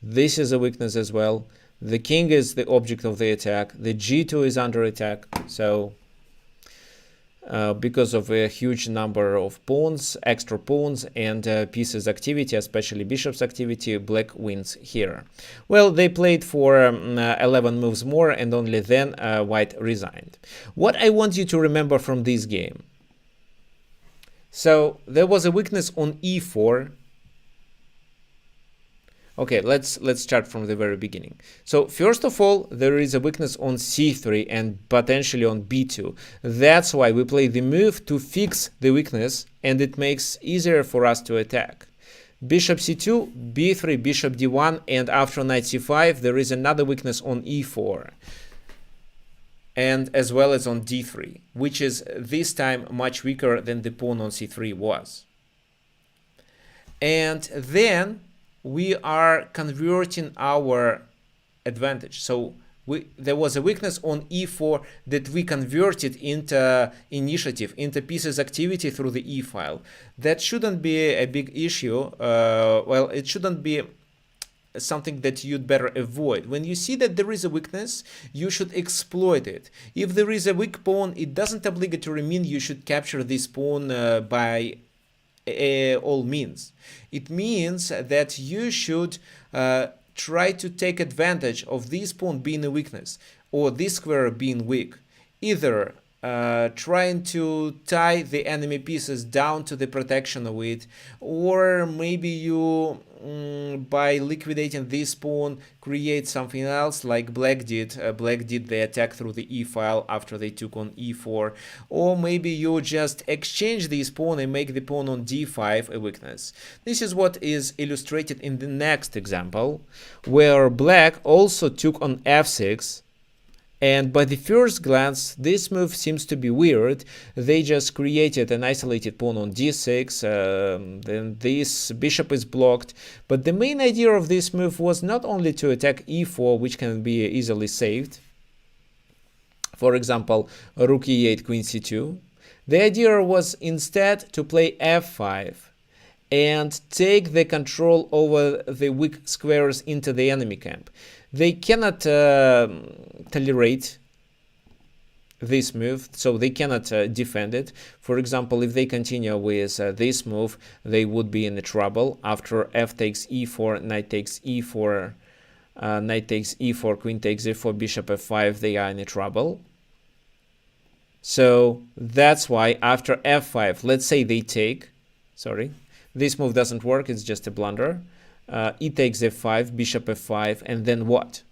This is a weakness as well. The king is the object of the attack. The g2 is under attack. So because of a huge number of pawns, extra pawns, and pieces activity, especially bishop's activity, black wins here. Well, they played for 11 moves more, and only then white resigned. What I want you to remember from this game. So there was a weakness on e4. Okay, let's start from the very beginning. So first of all, there is a weakness on c3 and potentially on b2. That's why we play the move to fix the weakness, and it makes easier for us to attack. Bishop c2, b3, bishop d1, and after knight c5, there is another weakness on e4. And as well as on d3, which is this time much weaker than the pawn on c3 was. And then we are converting our advantage. So there was a weakness on e4 that we converted into initiative, into pieces activity through the e file. That shouldn't be a big issue. Well, it shouldn't be something that you'd better avoid. When you see that there is a weakness, you should exploit it. If there is a weak pawn, it doesn't obligatory mean you should capture this pawn by all means. It means that you should try to take advantage of this pawn being a weakness or this square being weak. Either trying to tie the enemy pieces down to the protection of it, or maybe you by liquidating this pawn create something else like black did. Black did the attack through the e file after they took on e4, or maybe you just exchange this pawn and make the pawn on d5 a weakness. This is what is illustrated in the next example, where black also took on f6. And by the first glance, this move seems to be weird. They just created an isolated pawn on d6, then this bishop is blocked. But the main idea of this move was not only to attack e4, which can be easily saved. For example, rook e8, queen c2. The idea was instead to play f5 and take the control over the weak squares into the enemy camp. They cannot tolerate this move, so they cannot defend it. For example, if they continue with this move, they would be in trouble. After f takes e4, knight takes e4, knight takes e4, queen takes e4, bishop f5, they are in trouble. So that's why after f5, let's say they take, sorry, this move doesn't work, it's just a blunder. E takes f5, bishop f5, and then what?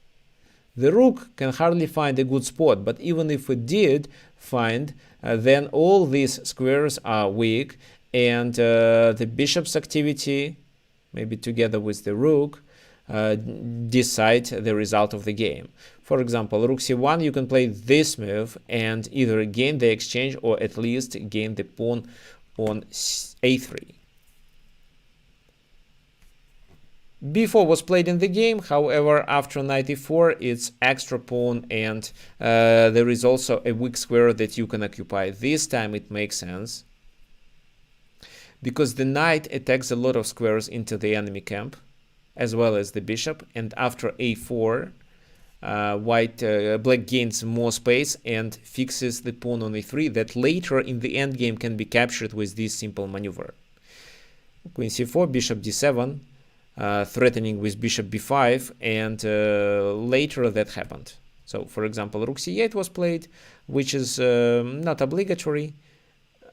The rook can hardly find a good spot, but even if it did find, then all these squares are weak, and the bishop's activity, maybe together with the rook, decide the result of the game. For example, rook c1, you can play this move and either gain the exchange or at least gain the pawn on a3. b4 was played in the game, however, after knight e4, it's extra pawn, and there is also a weak square that you can occupy. This time it makes sense, because the knight attacks a lot of squares into the enemy camp, as well as the bishop, and after a4, black gains more space and fixes the pawn on a3 that later in the endgame can be captured with this simple maneuver. Queen c4, bishop d7, threatening with bishop b5, and later that happened. So, for example, rook c8 was played, which is not obligatory.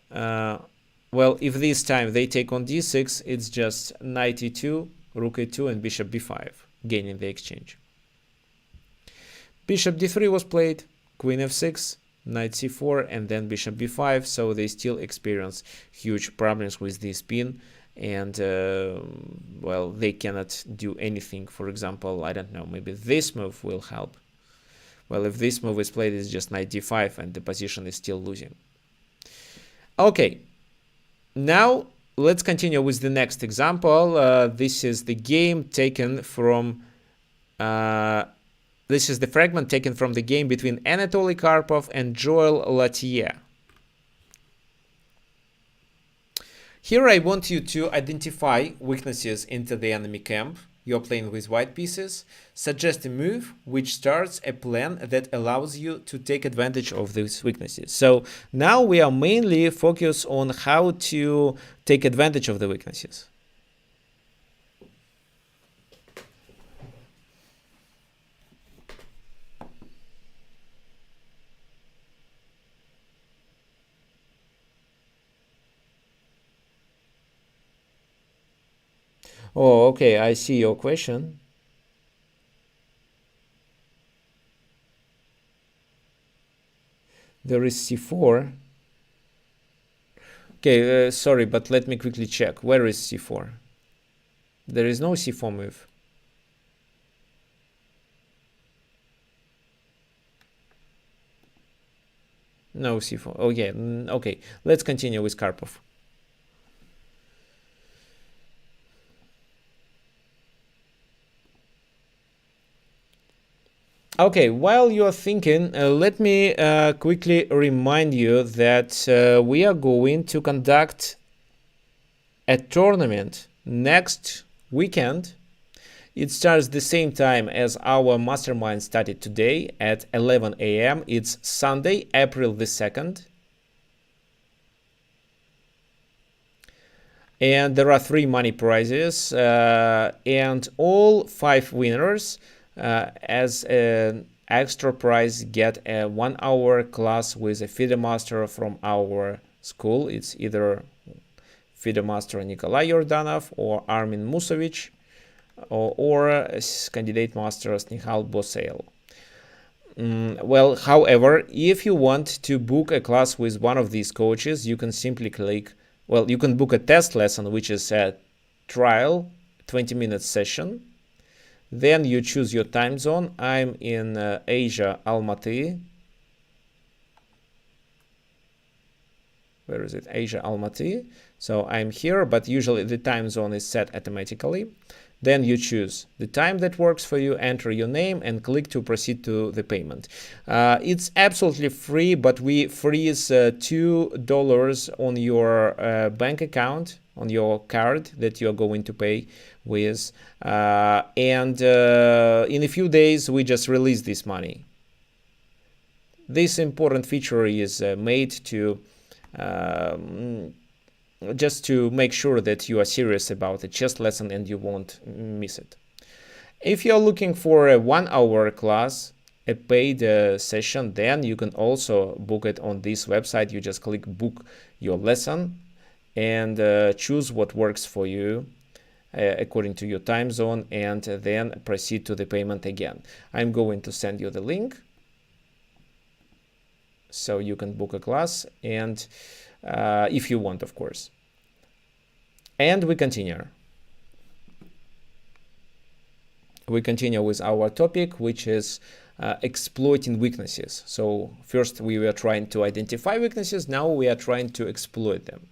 Well, well, if this time they take on d6, it's just knight e2, rook e2, and bishop b5, gaining the exchange. Bishop d3 was played, queen f6, knight c4, and then bishop b5, so they still experience huge problems with this pin, and well, they cannot do anything. For example, I don't know, maybe this move will help. Well, if this move is played, it's just knight d5, and the position is still losing. Okay, now let's continue with the next example. This is the game taken from this is the fragment taken from the game between Anatoly Karpov and Joel Latier. Here I want you to identify weaknesses into the enemy camp. You're playing with white pieces. Suggest a move which starts a plan that allows you to take advantage of these weaknesses. So now we are mainly focused on how to take advantage of the weaknesses. Oh, okay, I see your question. There is c4. Okay, sorry, but let me quickly check. Where is c4? There is no c4 move. No c4. Oh, yeah. Okay, let's continue with Karpov. Okay, while you're thinking, let me quickly remind you that we are going to conduct a tournament next weekend. It starts the same time as our mastermind started today at 11 a.m. It's Sunday, April the 2nd. And there are 3 money prizes, and all 5 winners as an extra prize get a 1-hour class with a FIDE master from our school. It's either FIDE master Nikolai Yordanov or Armin Musovich or candidate master Snihal Bosail. Well, however, if you want to book a class with one of these coaches, you can simply click, well, you can book a test lesson, which is a trial 20-minute session. Then you choose your time zone. I'm in Asia, Almaty. Where is it? Asia, Almaty. So I'm here, but usually the time zone is set automatically. Then you choose the time that works for you, enter your name, and click to proceed to the payment. It's absolutely free, but we freeze $2 on your bank account, on your card that you're going to pay with. And in a few days, we just release this money. This important feature is made to just to make sure that you are serious about a chess lesson and you won't miss it. If you're looking for a 1-hour class, a paid session, then you can also book it on this website. You just click book your lesson and choose what works for you according to your time zone, and then proceed to the payment again. I'm going to send you the link so you can book a class, and if you want, of course. And we continue. We continue with our topic, which is exploiting weaknesses. So first we were trying to identify weaknesses, now we are trying to exploit them.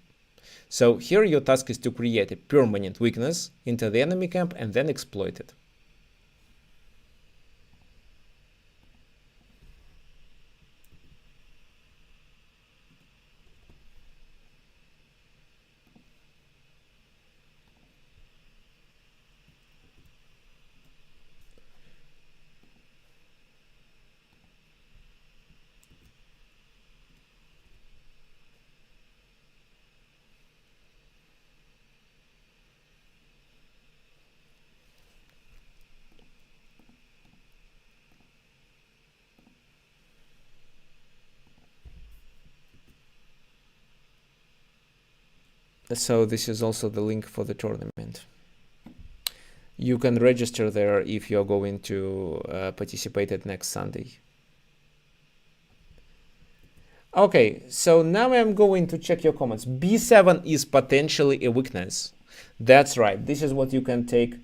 So here your task is to create a permanent weakness into the enemy camp and then exploit it. So this is also the link for the tournament. You can register there if you're going to participate at next Sunday. Okay, so now I'm going to check your comments. B7 is potentially a weakness. That's right. This is what you can take.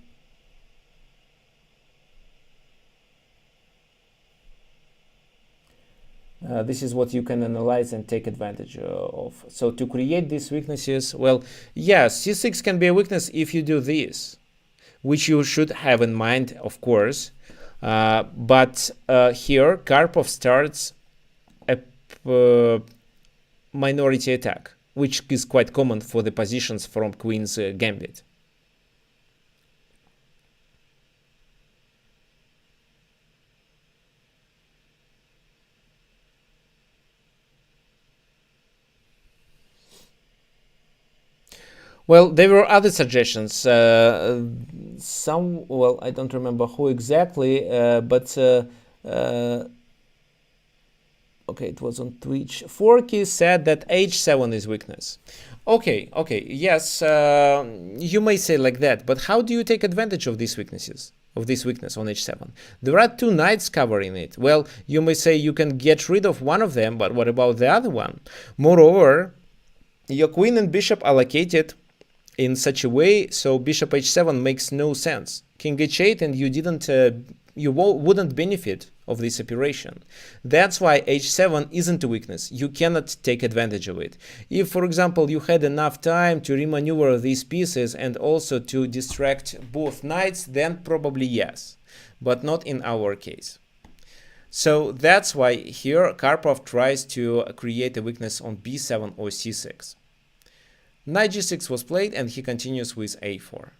This is what you can analyze and take advantage of. So to create these weaknesses, well, yes, C6 can be a weakness if you do this, which you should have in mind, of course. But here, Karpov starts a minority attack, which is quite common for the positions from Queen's Gambit. Well, there were other suggestions. Some, well, I don't remember who exactly, but okay, it was on Twitch. Forky said that h7 is weakness. Okay, yes, you may say like that, but how do you take advantage of these weaknesses? Of this weakness on h7. There are two knights covering it. Well, you may say you can get rid of one of them, but what about the other one? Moreover, your queen and bishop are located in such a way, so bishop h7 makes no sense. King h8 and you wouldn't benefit of this operation. That's why h7 isn't a weakness. You cannot take advantage of it. If, for example, you had enough time to remaneuver these pieces and also to distract both knights, then probably yes, but not in our case. So that's why here Karpov tries to create a weakness on b7 or c6. Knight g6 was played and he continues with a4.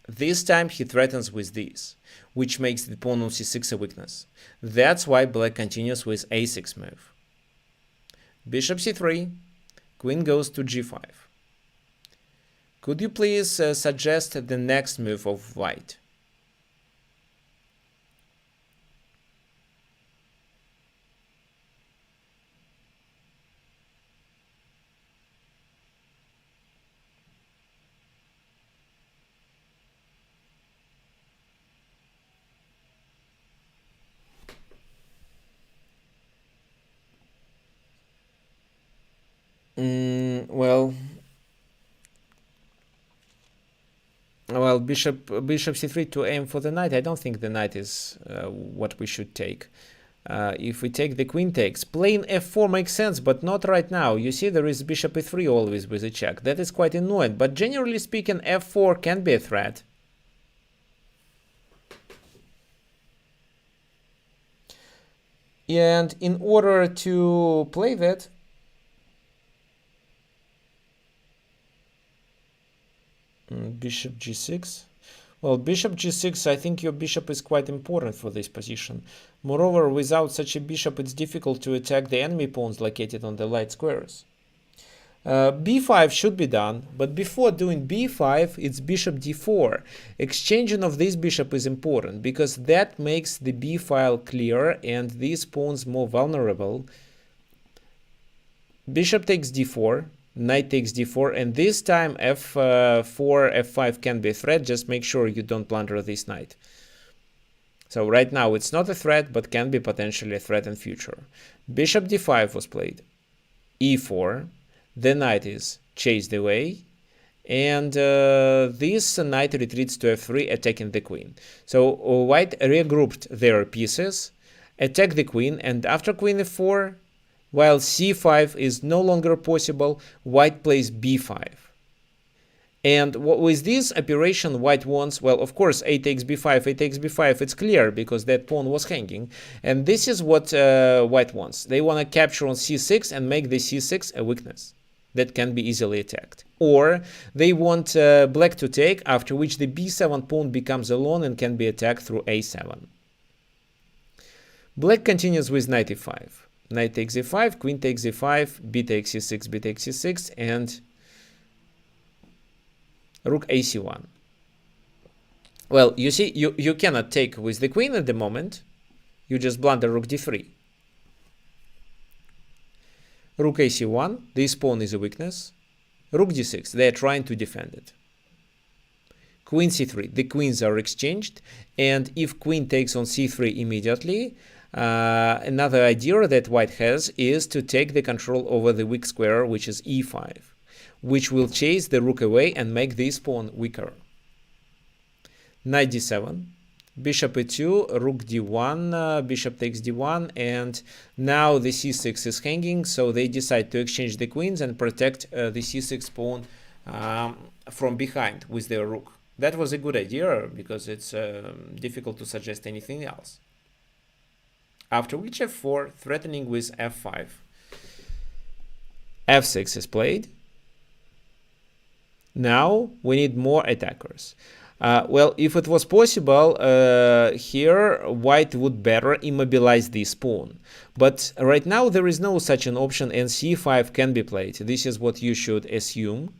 This time he threatens with this, which makes the pawn on c6 a weakness. That's why black continues with a6 move. Bishop c3, queen goes to g5. Could you please suggest the next move of white? Well, bishop c3 to aim for the knight. I don't think the knight is what we should take. If we take the queen takes, plain f4 makes sense, but not right now. You see, there is bishop e3 always with a check. That is quite annoying, but generally speaking, f4 can be a threat. And in order to play that, bishop g6. Well, bishop g6, I think your bishop is quite important for this position. Moreover, without such a bishop, it's difficult to attack the enemy pawns located on the light squares. b5 should be done, but before doing b5, it's bishop d4. Exchanging of this bishop is important, because that makes the b file clear and these pawns more vulnerable. Bishop takes d4. Knight takes d4, and this time f4, f5 can be a threat. Just make sure you don't blunder this knight. So right now it's not a threat, but can be potentially a threat in future. Bishop d5 was played. e4. The knight is chased away. And this knight retreats to f3, attacking the queen. So white regrouped their pieces, attack the queen, and after queen f4, while c5 is no longer possible, white plays b5. And with this operation, white wants, well, of course, a takes b5, a takes b5, it's clear because that pawn was hanging. And this is what white wants. They want to capture on c6 and make the c6 a weakness that can be easily attacked. Or they want black to take, after which the b7 pawn becomes alone and can be attacked through a7. Black continues with knight e5. Knight takes e5, queen takes e5, b takes c6, b takes c6, and rook ac1. Well, you see, you cannot take with the queen at the moment. You just blunder rook d3. Rook ac1, this pawn is a weakness. Rook d6, they're trying to defend it. Queen c3, the queens are exchanged, and if queen takes on c3 immediately, another idea that white has is to take the control over the weak square, which is e5, which will chase the rook away and make this pawn weaker. Knight d7, bishop e2, rook d1, bishop takes d1, and now the c6 is hanging, so they decide to exchange the queens and protect the c6 pawn from behind with their rook. That was a good idea because it's difficult to suggest anything else. After which f4, threatening with f5. f6 is played. Now we need more attackers. Well, if it was possible, here white would better immobilize this pawn. But right now there is no such an option, and c5 can be played. This is what you should assume.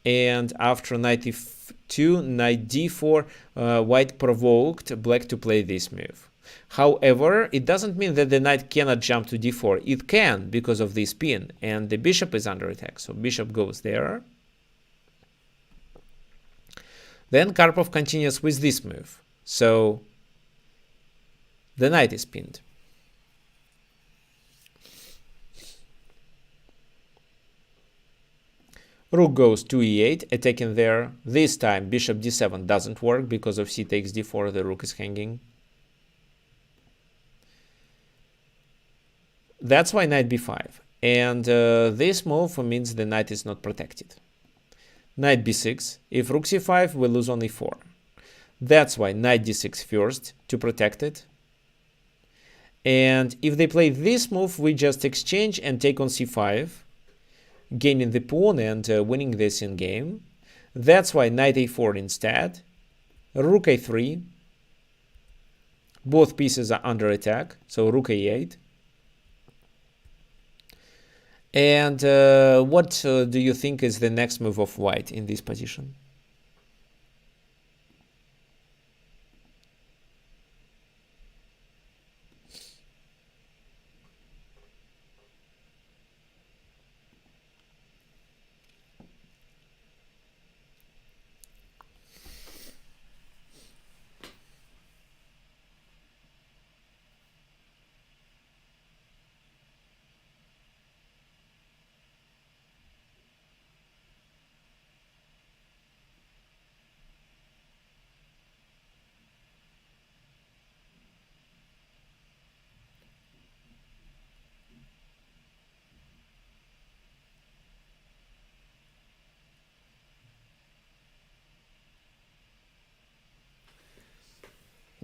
And after knight e2, knight d4, white provoked black to play this move. However, it doesn't mean that the knight cannot jump to d4. It can because of this pin, and the bishop is under attack. So bishop goes there. Then Karpov continues with this move. So the knight is pinned. Rook goes to e8, attacking there. This time bishop d7 doesn't work because of c takes d4, the rook is hanging. That's why knight b5. And this move means the knight is not protected. Knight b6. If rook c5, we lose only 4. That's why knight d6 first to protect it. And if they play this move, we just exchange and take on c5, gaining the pawn and winning this in game. That's why knight a4 instead. Rook a3. Both pieces are under attack, so rook a8. And what do you think is the next move of white in this position?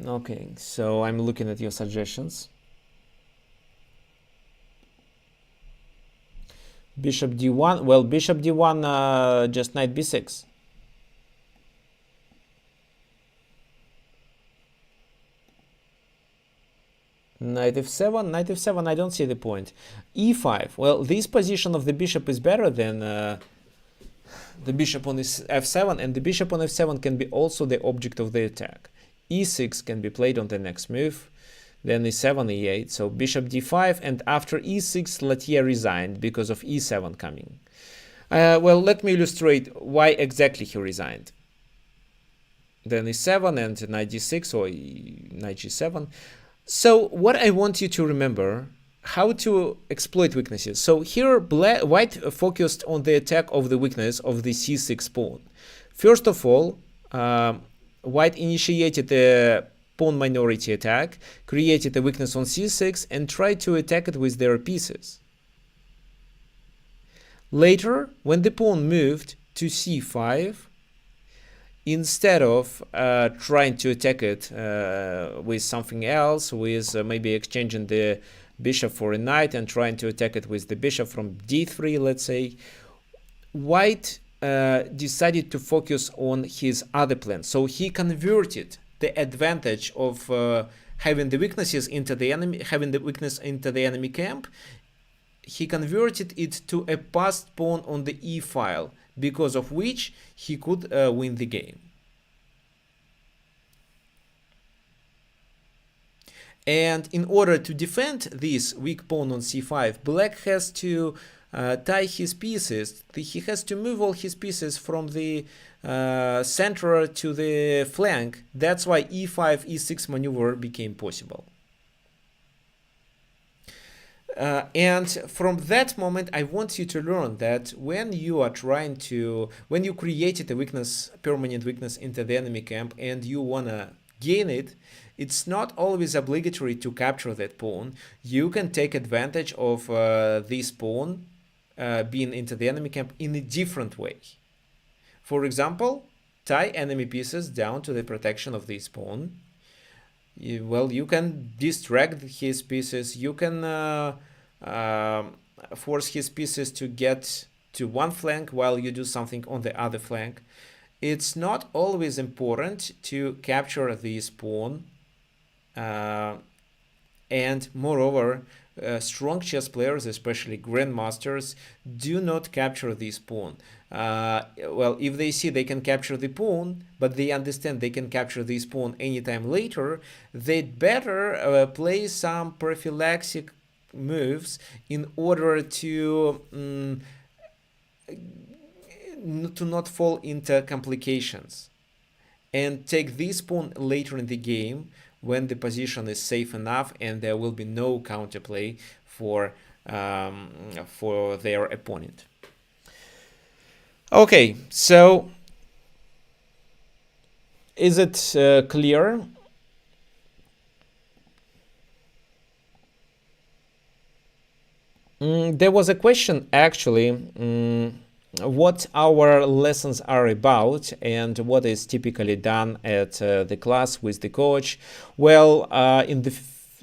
Okay, so I'm looking at your suggestions. Bishop d1. Well, bishop d1, just knight b6. Knight f7, knight f7, I don't see the point. e5. Well, this position of the bishop is better than the bishop on f7, and the bishop on f7 can be also the object of the attack. e6 can be played on the next move, then e7, e8, so bishop d5, and after e6 Latier resigned because of e7 coming. Well, let me illustrate why exactly he resigned. Then e7 and knight d6 or knight g7. So what I want you to remember, how to exploit weaknesses. So here white focused on the attack of the weakness of the c6 pawn. First of all, white initiated a pawn minority attack, created a weakness on c6, and tried to attack it with their pieces. Later, when the pawn moved to c5, instead of trying to attack it with something else, with maybe exchanging the bishop for a knight and trying to attack it with the bishop from d3, let's say, white decided to focus on his other plan. So he converted the advantage of having the weaknesses into the enemy, having the weakness into the enemy camp. He converted it to a passed pawn on the e file, because of which he could win the game. And in order to defend this weak pawn on c5, black has to tie his pieces. He has to move all his pieces from the center to the flank. That's why e5, e6 maneuver became possible. And from that moment, I want you to learn that when you are when you created a weakness, permanent weakness into the enemy camp, and you wanna gain it, it's not always obligatory to capture that pawn. You can take advantage of this pawn being into the enemy camp in a different way. For example, tie enemy pieces down to the protection of this pawn. You can distract his pieces. You can force his pieces to get to one flank while you do something on the other flank. It's not always important to capture this pawn. And moreover, strong chess players, especially grandmasters, do not capture this pawn. If they see they can capture the pawn, but they understand they can capture this pawn anytime later, they'd better play some prophylactic moves in order to not fall into complications, and take this pawn later in the game when the position is safe enough and there will be no counterplay for their opponent. Okay, so is it clear? There was a question actually, what our lessons are about and what is typically done at the class with the coach. Well,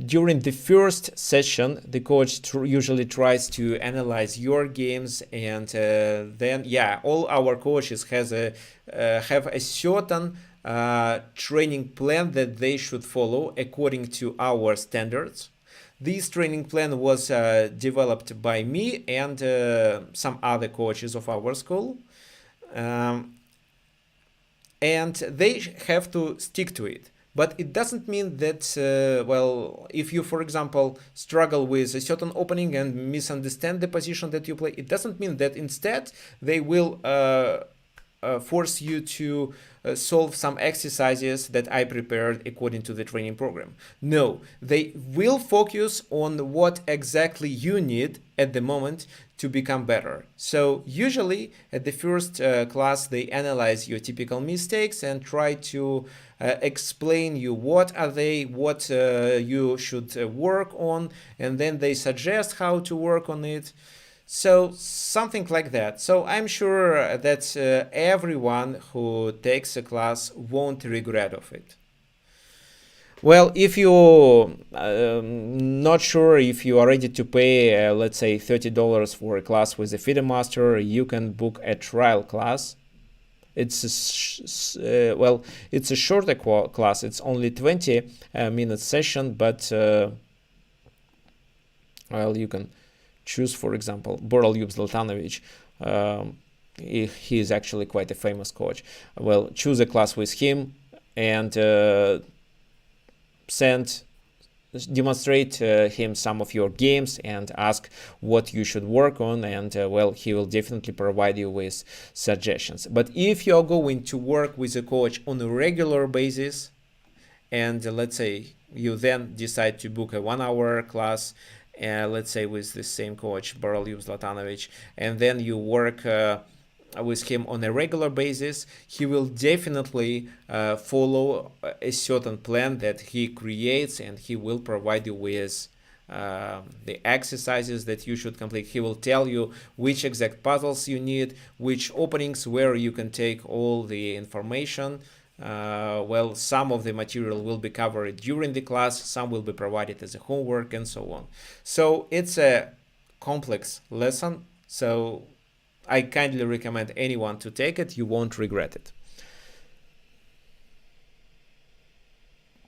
during the first session, the coach usually tries to analyze your games, and then all our coaches have a certain training plan that they should follow according to our standards. This training plan was developed by me and some other coaches of our school, and they have to stick to it. But it doesn't mean that, if you, for example, struggle with a certain opening and misunderstand the position that you play, it doesn't mean that instead they will force you to solve some exercises that I prepared according to the training program. No, they will focus on what exactly you need at the moment to become better. So usually at the first class, they analyze your typical mistakes and try to explain you what are they, what you should work on, and then they suggest how to work on it. So something like that. So I'm sure that everyone who takes a class won't regret of it. Well, if you're not sure if you are ready to pay, let's say $30 for a class with a FIDE master, you can book a trial class. It's it's a shorter class. It's only 20-minute session, but you can choose, for example, Boryl Zlatanovich. He is actually quite a famous coach. Well, choose a class with him and demonstrate him some of your games and ask what you should work on, and he will definitely provide you with suggestions. But if you're going to work with a coach on a regular basis, and let's say you then decide to book a 1-hour class, let's say with the same coach, Boryl Zlatanovich, and then you work with him on a regular basis, he will definitely follow a certain plan that he creates, and he will provide you with the exercises that you should complete. He will tell you which exact puzzles you need, which openings where you can take all the information. Some of the material will be covered during the class, some will be provided as a homework, and so on. So it's a complex lesson, so I kindly recommend anyone to take it. You won't regret it.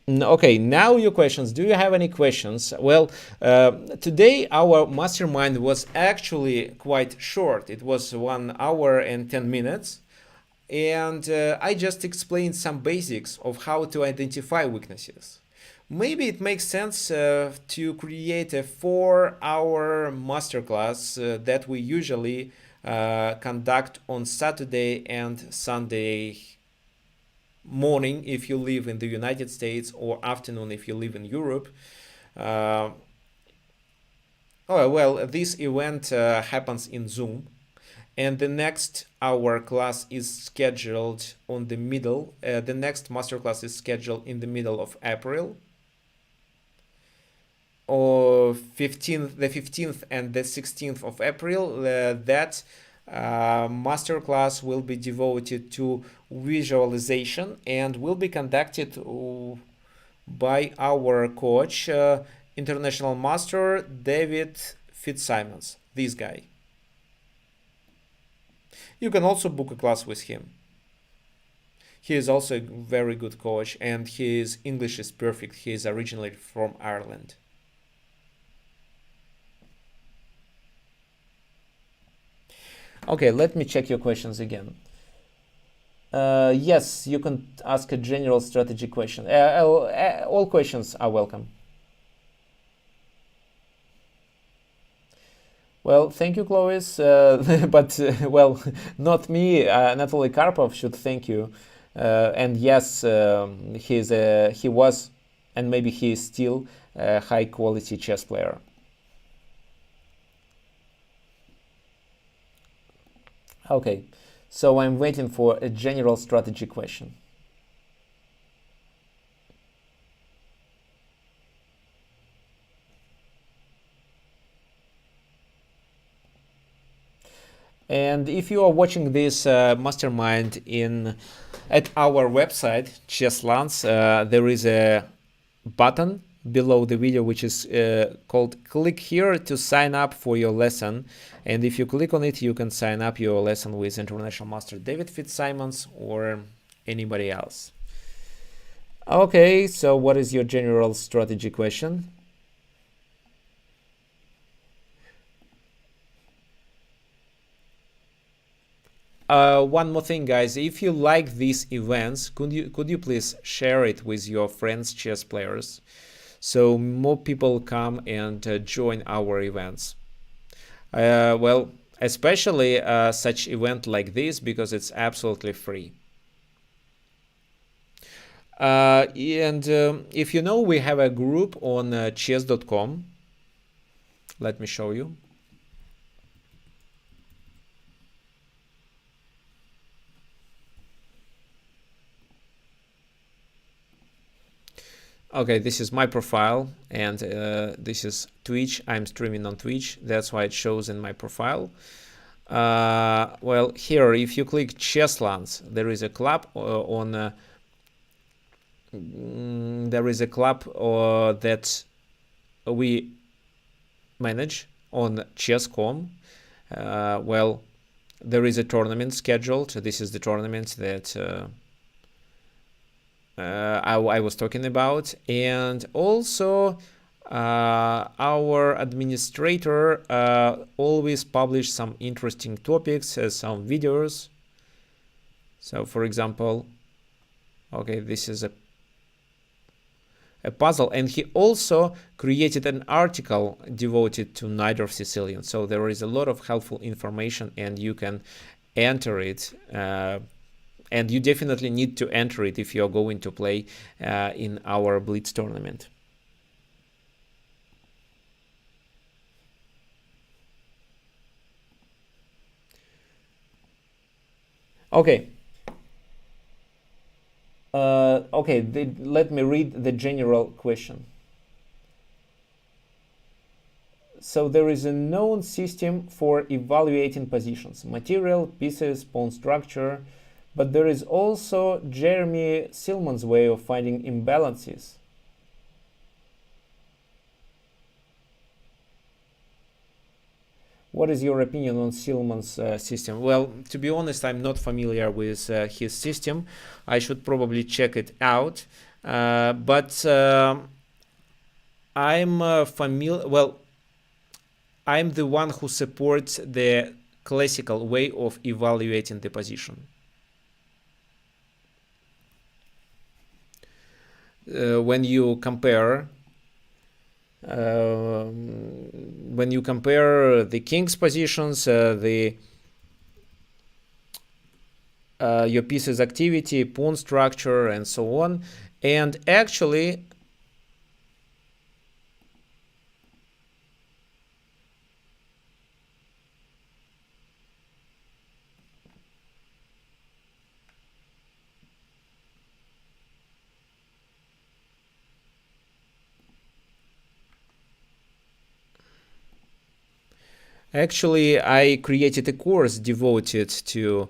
Okay, now your questions. Do you have any questions? Well, today our mastermind was actually quite short. It was 1 hour and 10 minutes. And I just explained some basics of how to identify weaknesses. maybe it makes sense to create a 4-hour masterclass that we usually conduct on Saturday and Sunday morning if you live in the United States, or afternoon if you live in Europe. Uh, oh well, this event happens in Zoom, and the next hour class is scheduled on the middle. The next masterclass is scheduled in the middle of April, or the 15th and the 16th of April. That masterclass will be devoted to visualization and will be conducted by our coach, international master David Fitzsimons, this guy. You can also book a class with him. He is also a very good coach, and his English is perfect. He is originally from Ireland. Okay, let me check your questions again. Yes, you can ask a general strategy question. All questions are welcome. Well, thank you, Clovis. But, well, not me. Anatoly Karpov should thank you. And yes, he was, and maybe he is still, a high-quality chess player. Okay, so I'm waiting for a general strategy question. And if you are watching this mastermind at our website, Chesslands, there is a button below the video which is called "Click here to sign up for your lesson." And if you click on it, you can sign up your lesson with International Master David Fitzsimons or anybody else. Okay, so what is your general strategy question? One more thing, guys. If you like these events, could you please share it with your friends, chess players, so more people come and join our events. Well, especially such event like this, because it's absolutely free. And if you know, we have a group on chess.com. Let me show you. Okay, this is my profile, and this is Twitch. I'm streaming on Twitch. That's why it shows in my profile. Well, here, if you click Chesslands, there is a club there is a club that we manage on chess.com. Well, there is a tournament scheduled. This is the tournament that I was talking about, and also our administrator always publish some interesting topics, some videos. So, for example, okay, this is a puzzle, and he also created an article devoted to Knight of Sicilian. So there is a lot of helpful information, and you can enter it. And you definitely need to enter it if you're going to play in our Blitz tournament. Okay. Okay, let me read the general question. So there is a known system for evaluating positions, material, pieces, pawn structure, but there is also Jeremy Silman's way of finding imbalances. What is your opinion on Silman's system? Well, to be honest, I'm not familiar with his system. I should probably check it out. But I'm familiar. Well, I'm the one who supports the classical way of evaluating the position. when you compare the king's positions, your piece's activity, pawn structure, and so on. And actually, I created a course devoted to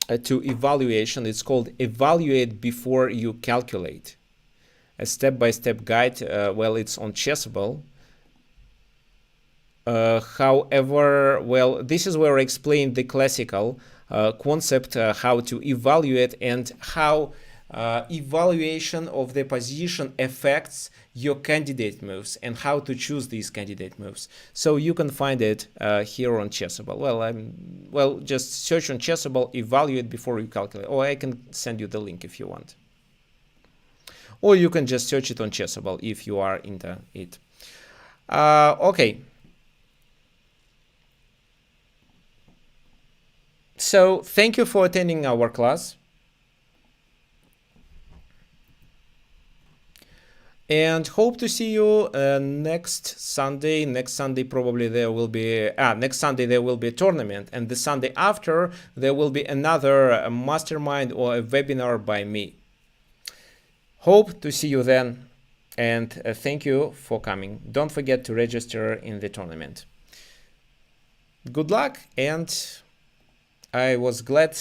evaluation. It's called Evaluate Before You Calculate. A step-by-step guide. Well, it's on Chessable. However, well, this is where I explain the classical concept, how to evaluate and how evaluation of the position affects your candidate moves and how to choose these candidate moves. So you can find it here on Chessable. Well, just search on Chessable, evaluate before you calculate. Or I can send you the link if you want. Or you can just search it on Chessable if you are into it. Okay. So thank you for attending our class. And hope to see you next Sunday. Next Sunday probably there will be next Sunday there will be a tournament, and the Sunday after there will be another mastermind or a webinar by me. Hope to see you then, and thank you for coming. Don't forget to register in the tournament. Good luck, and I was glad